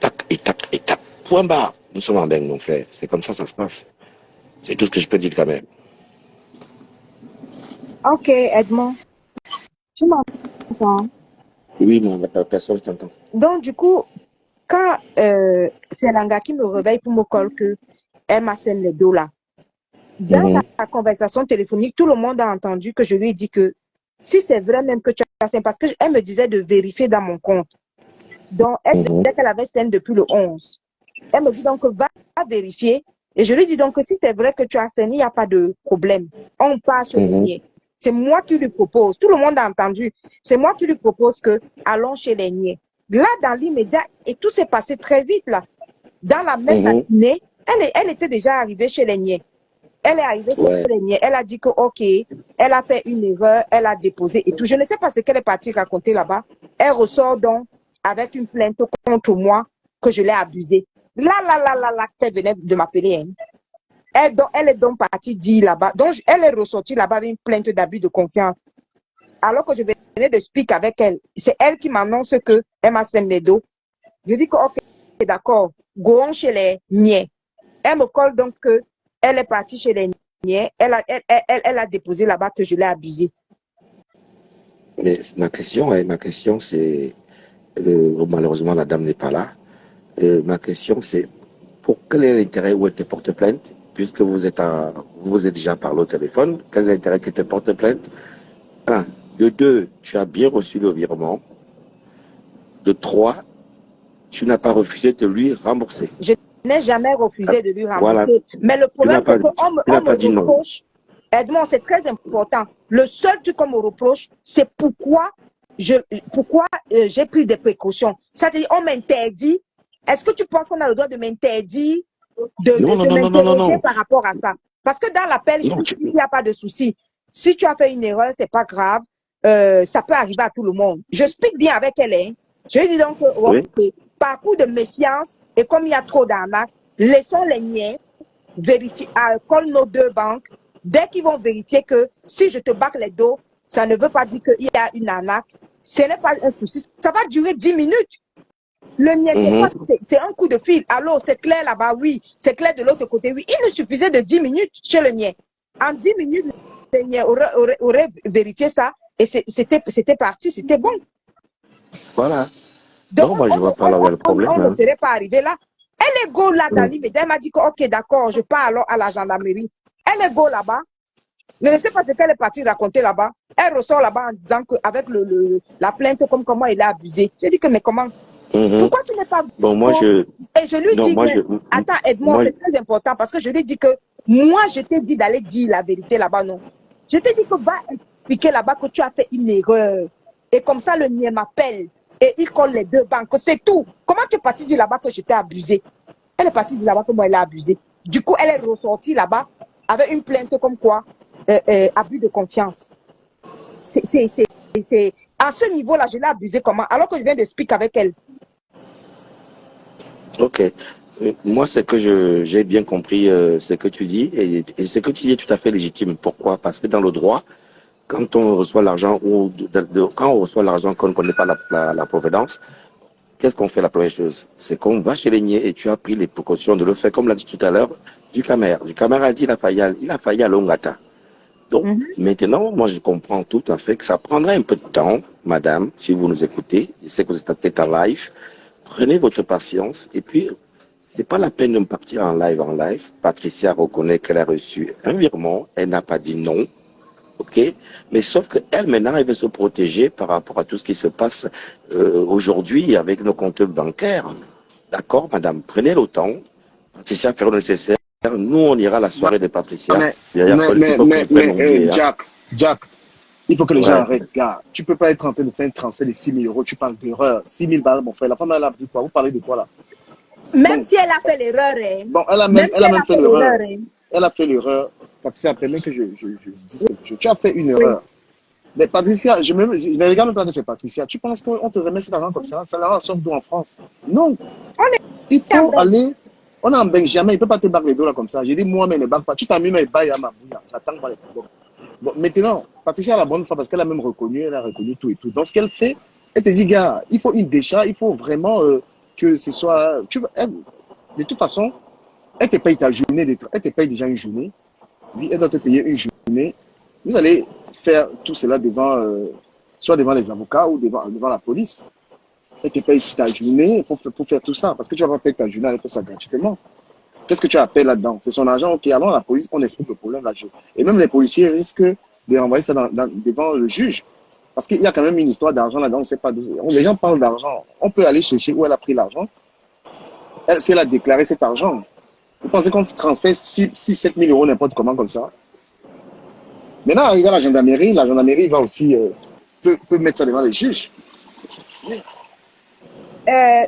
tac, et tac, et tac. Point barre. Nous sommes en Beng, mon frère. C'est comme ça se passe. C'est tout ce que je peux dire quand même. Ok, Edmond, tu m'entends? Oui, mon personne t'entend. Donc, du coup, quand c'est Langa qui me réveille pour me coller que elle m'assène les dos là. Dans la conversation téléphonique, tout le monde a entendu que je lui ai dit que si c'est vrai même que tu as scène, parce qu'elle me disait de vérifier dans mon compte. Donc, elle disait qu'elle avait scène depuis le 11. Elle me dit donc, va vérifier. Et je lui dis donc que si c'est vrai que tu as scène, il n'y a pas de problème. On part chez les niais. C'est moi qui lui propose. Tout le monde a entendu. C'est moi qui lui propose que allons chez les niais. Là, dans l'immédiat, et tout s'est passé très vite là. Dans la même matinée, elle était déjà arrivée chez les niais. Elle est arrivée chez les niais. Elle a dit que, ok, elle a fait une erreur, elle a déposé et tout. Je ne sais pas ce qu'elle est partie raconter là-bas. Elle ressort donc avec une plainte contre moi que je l'ai abusée. Là, elle venait de m'appeler. Hein. Elle est donc partie dire là-bas. Donc, elle est ressortie là-bas avec une plainte d'abus de confiance. Alors que je venais de speak avec elle. C'est elle qui m'annonce qu'elle m'a scène les dos. Je dis que, ok, d'accord, go chez les niais. Elle me colle donc que elle est partie chez les niais. Elle a déposé là-bas que je l'ai abusée. Mais ma question c'est, malheureusement la dame n'est pas là. Ma question c'est, pour quel est l'intérêt où elle te porte plainte, puisque vous êtes déjà parlé au téléphone, quel est l'intérêt qu'elle te porte plainte? Un. De deux, tu as bien reçu le virement. De trois, tu n'as pas refusé de lui rembourser. Je n'ai jamais refusé de lui rembourser. Voilà. Mais le problème, c'est qu'on me reproche. Edmond, c'est très important. Le seul truc qu'on me reproche, c'est pourquoi j'ai pris des précautions. C'est-à-dire, on m'interdit. Est-ce que tu penses qu'on a le droit de m'interdire de m'interroger par rapport à ça? Parce que dans l'appel, je dis qu'il n'y a pas de souci. Si tu as fait une erreur, c'est pas grave. Ça peut arriver à tout le monde. Je speak bien avec elle. Hein. Je lui dis donc, okay, par coup de méfiance, et comme il y a trop d'arnaques, laissons les niais vérifier, comme nos deux banques, dès qu'ils vont vérifier que si je te bâcle les dos, ça ne veut pas dire qu'il y a une arnaque. Ce n'est pas un souci. Ça va durer 10 minutes. Le niais, c'est un coup de fil. Allô, c'est clair là-bas, oui. C'est clair de l'autre côté, oui. Il nous suffisait de 10 minutes chez le niais. En 10 minutes, le niais aurait vérifié ça et c'était parti, c'était bon. Voilà. Donc, non, moi, je vois pas là où le problème. On ne serait pas arrivé là. Elle est go là dans l'immédiat. Elle m'a dit que, ok, d'accord, je pars alors à la gendarmerie. Elle est go là-bas. Je ne sais pas ce qu'elle est partie raconter là-bas. Elle ressort là-bas en disant qu'avec la plainte, comme comment il a abusé. Je dis que, mais comment? Pourquoi tu n'es pas bon, moi, Et je lui dis, attends, aide-moi, c'est très important parce que je lui dis que moi, je t'ai dit d'aller dire la vérité là-bas, non. Je t'ai dit que va expliquer là-bas que tu as fait une erreur. Et comme ça, le niais m'appelle. Et il colle les deux banques, c'est tout. Comment tu es partie dire là-bas que je t'ai abusé? Elle est partie dire là-bas que moi, elle a abusé. Du coup, elle est ressortie là-bas avec une plainte comme quoi, abus de confiance. À ce niveau-là, je l'ai abusé comment? Alors que je viens de speak avec elle. Ok. Moi, c'est que j'ai bien compris ce que tu dis. Et ce que tu dis est tout à fait légitime. Pourquoi? Parce que dans le droit, quand on reçoit l'argent ou quand on reçoit l'argent qu'on ne connaît pas la provenance, qu'est-ce qu'on fait la première chose? C'est qu'on va chez les niais et tu as pris les précautions de le faire, comme l'a dit tout à l'heure, du Camer. Du Camer a dit il a failli à Longata. Donc, maintenant, moi, je comprends tout à fait que ça prendra un peu de temps, madame, si vous nous écoutez. Je sais que vous êtes peut-être en live. Prenez votre patience et puis, c'est pas la peine de me partir en live. Patricia reconnaît qu'elle a reçu un virement. Elle n'a pas dit non. Ok, mais sauf qu'elle, maintenant, elle veut se protéger par rapport à tout ce qui se passe aujourd'hui avec nos comptes bancaires. D'accord, madame, prenez le temps. Patricia fera le nécessaire. Nous, on ira à la soirée de Patricia. Mais Jack, il faut que les gens arrêtent, gars. Tu peux pas être en train de faire un transfert de 6 000 euros. Tu parles d'erreur. 6 000 balles, mon frère. La femme, elle a dit quoi? Vous parlez de quoi, là? Même si elle a fait l'erreur, hein. Bon, elle a même fait l'erreur. Elle a fait l'erreur. Patricia, après que je dise quelque chose. Tu as fait une erreur. Mais Patricia, je ne regarde pas de ces Patricia. Tu penses qu'on te remet cet argent comme ça? Ça la somme d'où en France? Non. Il faut aller. On est en Benjamin, il ne peut pas te battre les dos là comme ça. J'ai dit, moi, mais ne bague pas. Tu t'as mis mes bails à ma bouille. J'attends pas les problèmes. Bon, maintenant, Patricia a la bonne foi parce qu'elle a même reconnu, elle a reconnu tout et tout. Donc, ce qu'elle fait, elle te dit, gars, il faut une décharge, il faut vraiment que ce soit. De toute façon, elle te paye ta journée, elle te paye déjà une journée. Lui, elle doit te payer une journée. Vous allez faire tout cela devant, soit devant les avocats ou devant la police. Elle te paye ta journée pour faire tout ça. Parce que tu vas pas faire ta journée, elle fait ça gratuitement. Qu'est-ce que tu appelles là-dedans? C'est son argent, ok. Alors la police, on explique le problème là. Et même les policiers risquent de renvoyer ça devant le juge. Parce qu'il y a quand même une histoire d'argent là-dedans, on ne sait pas d'où. Les gens parlent d'argent. On peut aller chercher où elle a pris l'argent. Si elle a déclaré cet argent. Vous pensez qu'on transfère 7 000 euros n'importe comment comme ça? Maintenant, il va à la gendarmerie va aussi peut mettre ça devant les juges. Ben,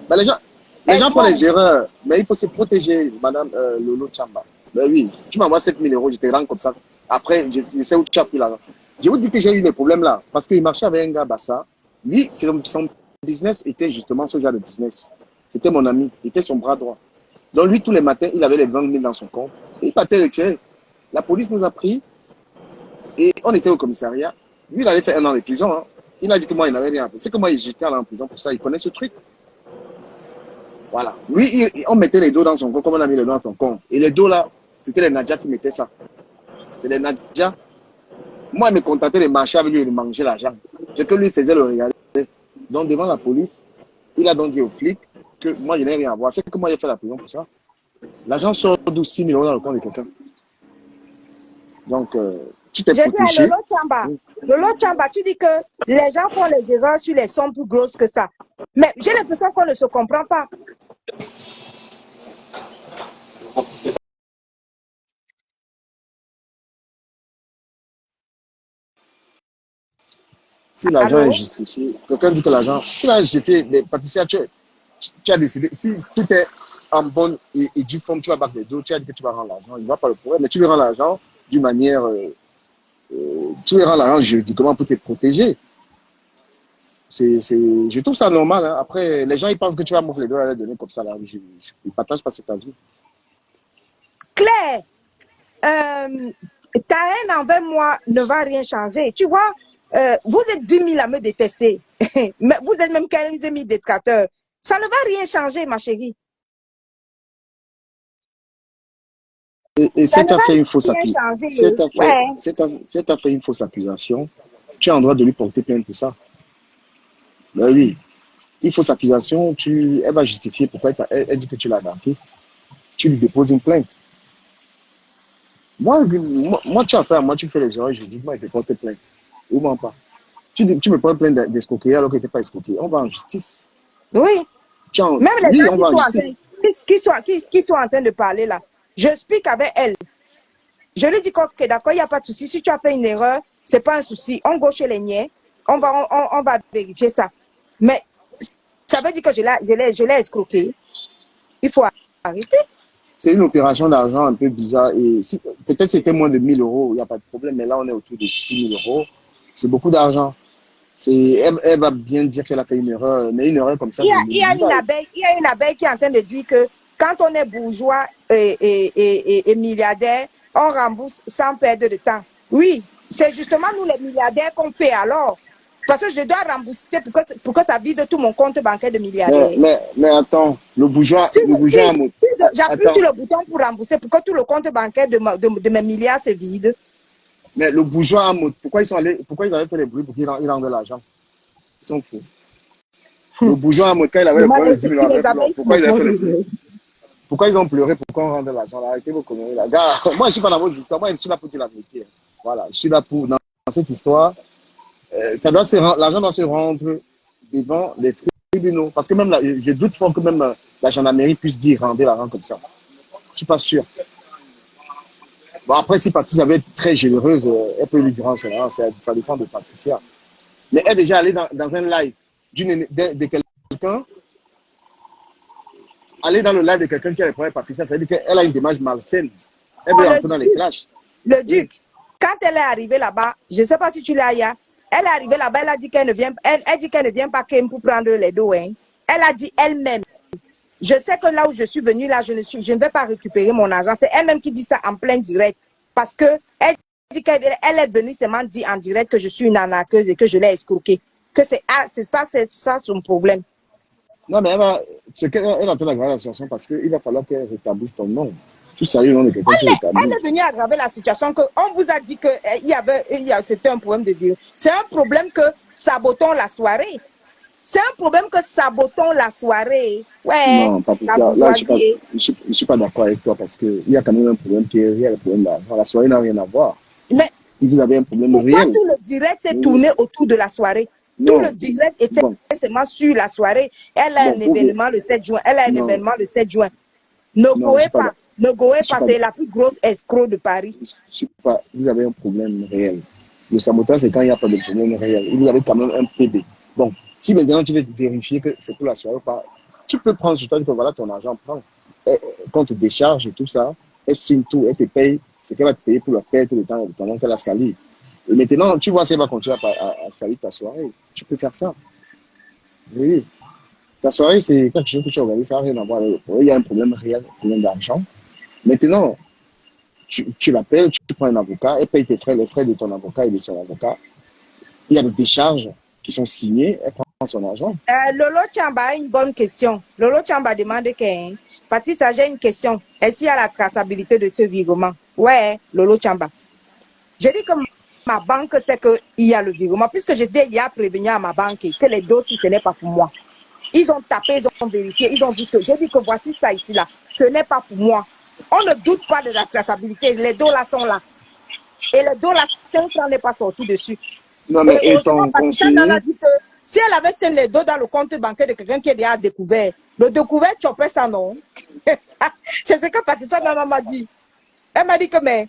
les gens font les erreurs, mais il faut se protéger, Madame Lolo Chamba. Ben oui, tu m'envoies 7 000 euros, je te rends comme ça. Après, je sais où tu as pris l'argent. Je vous dis que j'ai eu des problèmes là, parce qu'il marchait avec un gars, Bassa. Lui, son business était justement ce genre de business. C'était mon ami, il était son bras droit. Donc lui, tous les matins, il avait les 20 000 dans son compte. Et il partait le tirer. La police nous a pris et on était au commissariat. Lui, il avait fait 1 an de prison. Hein. Il a dit que moi, il n'avait rien fait. C'est que moi, j'étais allé en prison pour ça. Il connaît ce truc. Voilà. Lui, on mettait les dos dans son compte, comme on a mis les dos dans son compte. Et les dos là, c'était les Nadja qui mettaient ça. C'est les Nadja. Moi, il me contentait de marcher avec lui et de manger l'argent. C'est que lui faisait le regarder. Donc, devant la police, il a donc dit aux flics que moi, je n'ai rien à voir. C'est que moi, j'ai fait la prison pour ça. L'argent sort de 6 000 euros dans le compte de quelqu'un. Donc, tu t'es protégé. Lolo Chamba, tu dis que les gens font les erreurs sur les sommes plus grosses que ça. Mais j'ai l'impression qu'on ne se comprend pas. Si l'argent est justifié, quelqu'un dit que l'argent, si l'argent est justifié, mais Patricia, tu as décidé, si tout est en bonne et due forme, tu vas battre les dos, tu as dit que tu vas rendre l'argent, il ne va pas le problème, mais tu veux rendre l'argent d'une manière, tu veux rendre l'argent juridiquement pour te protéger. Je trouve ça normal. Hein. Après, les gens, ils pensent que tu vas m'offrir les dos à les donner comme ça. Là. Je ne partage pas cet avis. Claire, ta haine envers moi ne va rien changer. Tu vois, vous êtes 10 000 à me détester. Mais vous êtes même 15 000 détracteurs. Ça ne va rien changer, ma chérie. Et si tu as fait une fausse accusation, tu as le droit de lui porter plainte pour ça. Ben oui. Une fausse accusation, elle va justifier pourquoi elle dit que tu l'as attaqué. Tu lui déposes une plainte. Moi, tu as affaire, moi, tu fais les erreurs juridiquement et te portes plainte. Ou même pas. Tu me portes plainte d'escroquerie alors que tu n'es pas escroqué. On va en justice. Oui. Même les gens qui sont en train de parler là, je explique avec elle. Je lui dis que d'accord, il n'y a pas de souci. Si tu as fait une erreur, ce n'est pas un souci. On go chez les niais, on va vérifier ça. Mais ça veut dire que je l'ai escroqué. Il faut arrêter. C'est une opération d'argent un peu bizarre. Et peut-être c'était moins de 1 000 euros, il n'y a pas de problème. Mais là, on est autour de 6 000 euros. C'est beaucoup d'argent. Elle va bien dire qu'elle a fait une erreur. Mais une erreur comme ça, il y a une abeille qui est en train de dire que quand on est bourgeois et milliardaire, on rembourse sans perdre de temps. Oui, c'est justement nous les milliardaires qu'on fait alors. Parce que je dois rembourser pour que ça vide tout mon compte bancaire de milliardaire. Mais attends, le bourgeois... Si j'appuie sur le bouton pour rembourser, pour que tout le compte bancaire de mes milliards se vide. Mais le bourgeois, pourquoi ils avaient fait les bruits pour qu'ils rendent de l'argent? Ils sont fous. Le bourgeois, quand il avait le problème de 10 000 euros, pourquoi ils ont pleuré pour qu'on rende de l'argent? Arrêtez vos conneries là. Gars, moi, je ne suis pas dans vos histoires. Moi, je suis là pour dire la vérité. Voilà, je suis là pour... Dans cette histoire, l'argent doit se rendre devant les tribunaux. Parce que même là, je doute fort que même la gendarmerie puisse dire rendre l'argent comme ça. Je ne suis pas sûr. Bon, après, si Patricia avait été très généreuse, elle peut lui dire cela. Ça dépend de Patricia. Mais elle est déjà allée dans un live de quelqu'un. Aller dans le live de quelqu'un qui a les problèmes Patricia, ça veut dire qu'elle a une démarche malsaine. Elle veut entrer dans les clashs. Le Duc, quand elle est arrivée là-bas, je ne sais pas si tu l'as, elle est arrivée là-bas, elle a dit qu'elle ne vient, dit qu'elle ne vient pas pour prendre les dos. Hein. Elle a dit elle-même. Je sais que là où je suis venue, là, je ne vais pas récupérer mon argent. C'est elle-même qui dit ça en plein direct. Parce que elle dit qu'elle est venue seulement dire en direct que je suis une arnaqueuse et que je l'ai escroquée. Que c'est ça son problème. Non, mais elle est en train d'aggraver la situation parce qu'il va falloir qu'elle rétablisse ton nom. Tu sais le nom de quelqu'un qui rétablit. Elle est venue aggraver la situation qu'on vous a dit que c'était un problème de Dieu. C'est un problème que sabotons la soirée. C'est un problème que sabotons la soirée. Ouais, Non, Patricia, la là, je bourgeoisie. ne suis pas d'accord avec toi parce qu'il y a quand même un problème qui est réel, le problème d'argent. La soirée n'a rien à voir. Mais Si vous avez un problème pourquoi réel, tout le direct s'est oui, tourné autour de la soirée? Tout non, le direct était bon, seulement sur la soirée. Elle a bon, un événement le 7 juin. Elle a un non, événement le 7 juin. Ne non, goez pas. Ne goez je suis pas. pas, C'est la plus grosse escroc de Paris. je suis pas, vous avez un problème réel. Le sabotage, c'est quand il n'y a pas de problème réel. Et vous avez quand même un PB. Bon, si maintenant tu veux vérifier que c'est pour la soirée ou pas, tu peux prendre sur toi, que voilà ton argent, prends. Quand te décharge et tout ça, elle signe tout, elle te paye, c'est qu'elle va te payer pour la perte de temps qu'elle a sali. Et maintenant, tu vois si elle va continuer à salir ta soirée. Tu peux faire ça. Oui. Ta soirée, c'est quelque chose que tu organises, ça n'a rien à voir avec le problème. Il y a un problème réel, un problème d'argent. Maintenant, tu l'appelles, tu prends un avocat, elle paye tes frais, les frais de ton avocat et de son avocat. Il y a des décharges qui sont signées, elle prend son argent. Lolo Chamba a une bonne question. Lolo Chamba demande que, Patricia, j'ai une question. Est-ce qu'il y a la traçabilité de ce virement? Ouais, Lolo Chamba. J'ai dit que ma banque sait qu'il y a le virement, puisque je dis hier prévenu à ma banque que les dossiers, ce n'est pas pour moi. Ils ont tapé, ils ont vérifié, ils ont dit que, j'ai dit que voici ça ici là, ce n'est pas pour moi. On ne doute pas de la traçabilité, les dos là sont là. Et les dos là, 5 francs n'est pas sorti dessus. Non, mais Et étant Patricia conseiller, a dit que si elle avait scellé les dos dans le compte bancaire de quelqu'un qui est déjà découvert, le découvert chopait ça, non? C'est ce que Patricia m'a dit. Elle m'a dit que, mais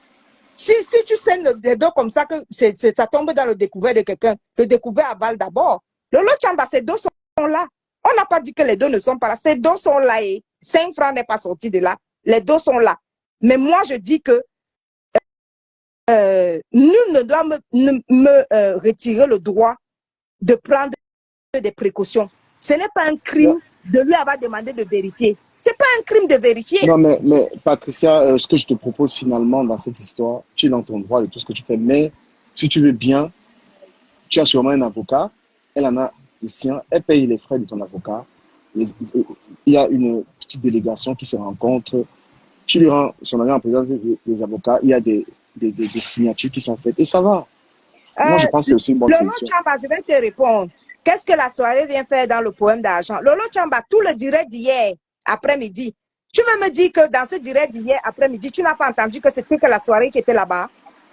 si tu scènes les dos comme ça, que ça tombe dans le découvert de quelqu'un, le découvert avale d'abord. Le lot Chamba, ces dos sont là. On n'a pas dit que les dos ne sont pas là. Ces dos sont là et 5 francs n'est pas sorti de là. Les dos sont là. Mais moi, je dis que nul ne doit me retirer le droit de prendre des précautions. Ce n'est pas un crime de lui avoir demandé de vérifier. Ce n'est pas un crime de vérifier. non, mais Patricia, ce que je te propose finalement dans cette histoire, tu es dans ton droit de tout ce que tu fais, mais si tu veux bien, tu as sûrement un avocat, elle en a le sien, elle paye les frais de ton avocat, il y a une petite délégation qui se rencontre, tu lui rends son argent en présence des avocats, il y a des signatures qui sont faites et ça va. Moi, je pense que c'est aussi une bonne Lolo solution. Chamba, je vais te répondre. Qu'est-ce que la soirée vient faire dans le poème d'argent? Lolo Chamba, tout le direct d'hier après-midi, tu veux me dire que dans ce direct d'hier après-midi, tu n'as pas entendu que c'était que la soirée qui était là-bas?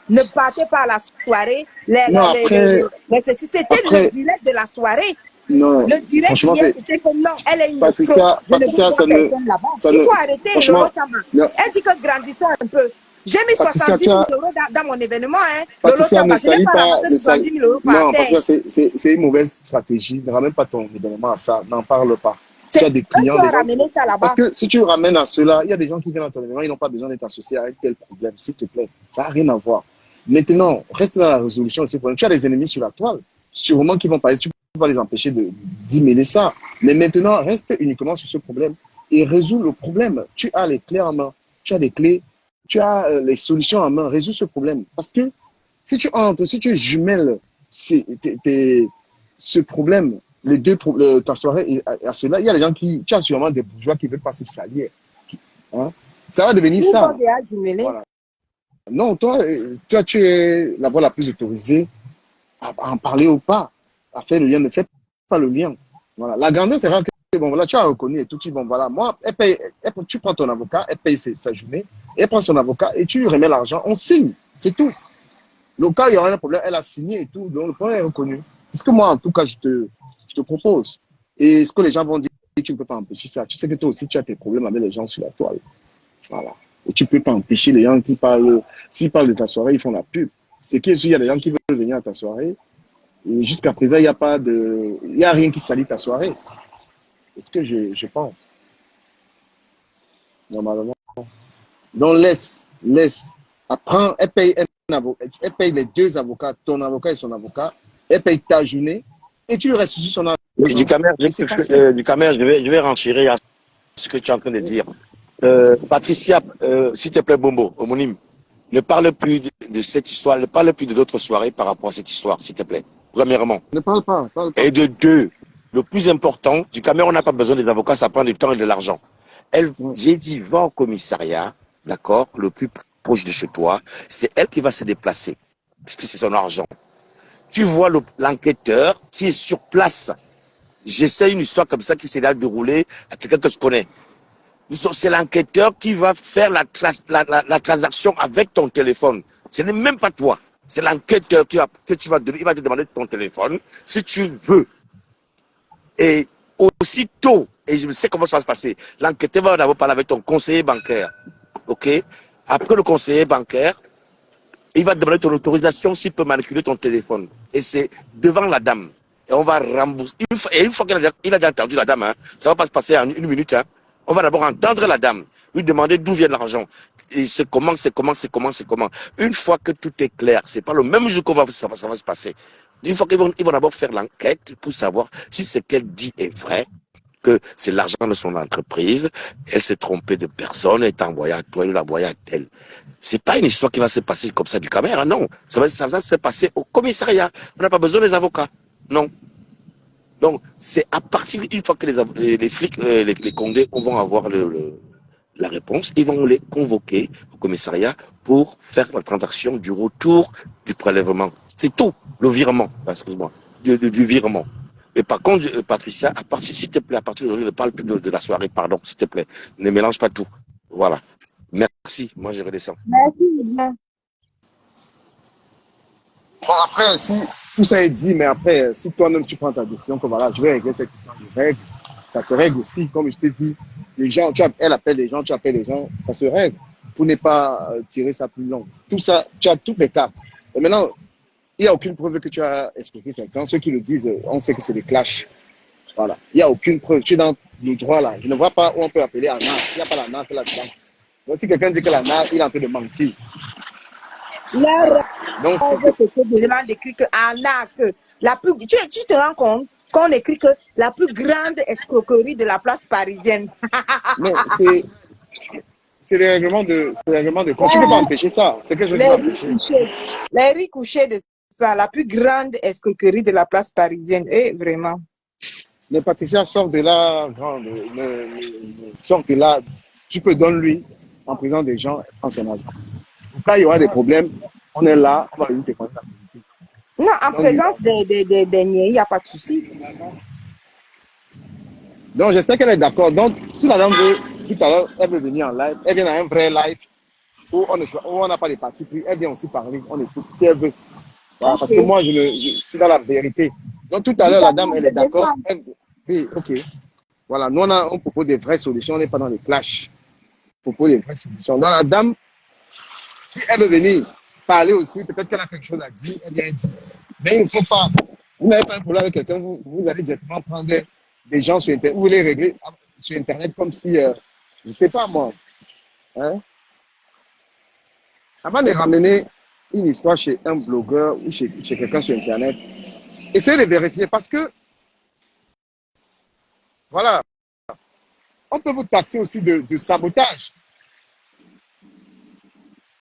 Ne partez pas à la soirée. Non, après, C'était le direct de la soirée. non, Le direct d'hier, c'était que non, elle est une Patricia, je ne veux pas personne là-bas. Il faut arrêter Lolo Chamba. Elle dit que grandissons un peu. J'ai mis 70 000 euros dans mon événement. Hein. Lolo Chamba, je n'ai pas ramassé 70 000 euros par terre. Non, Patricia, c'est une mauvaise stratégie. Ne ramène pas ton événement à ça. N'en parle pas. Tu as des clients. Qui ont ramené ça là-bas. Parce que si tu ramènes à cela, il y a des gens qui viennent à ton événement, ils n'ont pas besoin d'être associés à un tel problème. S'il te plaît, ça n'a rien à voir. Maintenant, reste dans la résolution de ce problème. Tu as des ennemis sur la toile, sûrement qui vont parler. Tu ne peux pas les empêcher d'y mêler ça. Mais maintenant, reste uniquement sur ce problème et résous le problème. Tu as les clés en main. Tu as des clés. Tu as les solutions en main. Résous ce problème. Parce que si tu entres, si tu jumelles ce problème, les deux ta soirée à cela, il y a des gens qui, tu as sûrement des bourgeois qui ne veulent pas se salir. Hein? Ça va devenir ça. Voilà. Non, toi, tu es la voix la plus autorisée à en parler ou pas, à faire le lien. Ne fais pas le lien. Voilà. La grandeur, c'est rare que, bon, voilà, tu as reconnu et tout. Bon, voilà, moi, tu prends ton avocat, elle paye sa journée, elle prend son avocat et tu lui remets l'argent, on signe, c'est tout. Le cas, il y aura un problème, elle a signé et tout, donc le problème est reconnu. C'est ce que moi, en tout cas, je te propose. Et ce que les gens vont dire, tu ne peux pas empêcher ça. Tu sais que toi aussi, tu as tes problèmes avec les gens sur la toile. Voilà. Et tu ne peux pas empêcher les gens qui parlent, s'ils parlent de ta soirée, ils font la pub. C'est qu'il y a des gens qui veulent venir à ta soirée. Et jusqu'à présent, il n'y a rien qui salit ta soirée. C'est ce que je pense. Normalement. Donc, laisse. Apprends, elle paye les deux avocats, ton avocat et son avocat. Elle paye ta journée et tu lui restitues son argent. Du Camer, je vais renchérir à ce que tu es en train de dire. Patricia, s'il te plaît, Bombo, homonyme, ne parle plus de cette histoire, ne parle plus de d'autres soirées par rapport à cette histoire, s'il te plaît. Premièrement. Ne parle pas. Et de deux, le plus important, du Cameroun, on n'a pas besoin des avocats, ça prend du temps et de l'argent. J'ai dit, va au commissariat, d'accord, le plus proche de chez toi, c'est elle qui va se déplacer, puisque c'est son argent. Tu vois l'enquêteur qui est sur place, j'essaie une histoire comme ça qui s'est là déroulée à quelqu'un que je connais. C'est l'enquêteur qui va faire la transaction avec ton téléphone. Ce n'est même pas toi. C'est l'enquêteur que tu vas donner. Il va te demander ton téléphone si tu veux. Et aussitôt, et je sais comment ça va se passer, l'enquêteur va d'abord parler avec ton conseiller bancaire. OK? Après le conseiller bancaire, il va te demander ton autorisation s'il peut manipuler ton téléphone. Et c'est devant la dame. Et on va rembourser. Et une fois qu'il a déjà entendu la dame, hein, ça ne va pas se passer en une minute. Hein. On va d'abord entendre la dame, lui demander d'où vient l'argent. Et c'est comment. Une fois que tout est clair, c'est pas le même jour ça va se passer. Une fois qu'ils vont d'abord faire l'enquête pour savoir si ce qu'elle dit est vrai, que c'est l'argent de son entreprise, elle s'est trompée de personne, elle t'a envoyé à toi, elle l'a envoyé à tel. C'est pas une histoire qui va se passer comme ça du caméra, non. Ça va se passer au commissariat. On n'a pas besoin des avocats. Non. Donc, c'est à partir d'une fois que les flics, les condés vont avoir la réponse, ils vont les convoquer au commissariat pour faire la transaction du retour du prélèvement. C'est tout, le virement, excuse-moi, du virement. Mais par contre, Patricia, s'il te plaît, à partir d'aujourd'hui, ne parle plus de la soirée, pardon, s'il te plaît. Ne mélange pas tout. Voilà. Merci, moi je redescends. Merci. Bon, après, si tout ça est dit, mais après, si toi-même tu prends ta décision, que voilà, je vais régler cette histoire de règles, ça se règle aussi, comme je t'ai dit, les gens, elle appelle les gens, tu appelles les gens, ça se règle pour ne pas tirer ça plus long. Tout ça, tu as toutes les cartes. Et maintenant, il n'y a aucune preuve que tu as expliqué quelqu'un. Ceux qui le disent, on sait que c'est des clashs. Voilà. Il n'y a aucune preuve. Tu es dans le droit là. Je ne vois pas où on peut appeler un art. Il n'y a pas la NAC là-dedans. Donc, si quelqu'un dit que la NAC, il est en train de mentir. Donc, c'est d'écrire que arnaque. Tu te rends compte qu'on écrit que la plus grande escroquerie de la place parisienne. Non, c'est les règlements de compte. Tu ne peux pas empêcher ça. C'est quelque chose qui va empêcher. Les riz couchés de ça, la plus grande escroquerie de la place parisienne. Et vraiment. Les pâtissiers sortent de là, sortent de là. Tu peux donner-lui en présence des gens en son argent. Quand il y aura des problèmes, on est là, on va lui demander la vérité. Non, en présence des niais, il n'y a pas de souci. Donc, j'espère qu'elle est d'accord. Donc, si la dame veut, tout à l'heure, elle veut venir en live, elle vient dans un vrai live où on n'a pas de parti pris, elle vient aussi parler, on écoute si elle veut. Voilà, parce que moi, je suis dans la vérité. Donc, tout à l'heure, la dame, elle est d'accord. Oui, ok. Voilà, nous, on propose des vraies solutions, on n'est pas dans les clashs. On propose des vraies solutions. Donc, la dame, si elle veut venir parler aussi, peut-être qu'elle a quelque chose à dire, elle vient dire. Mais il ne faut pas, vous n'avez pas un problème avec quelqu'un, vous allez directement prendre des gens sur Internet, vous les régler sur Internet comme si, je ne sais pas moi. Hein? Avant de ramener une histoire chez un blogueur ou chez quelqu'un sur Internet, essayez de vérifier parce que, voilà, on peut vous taxer aussi de sabotage.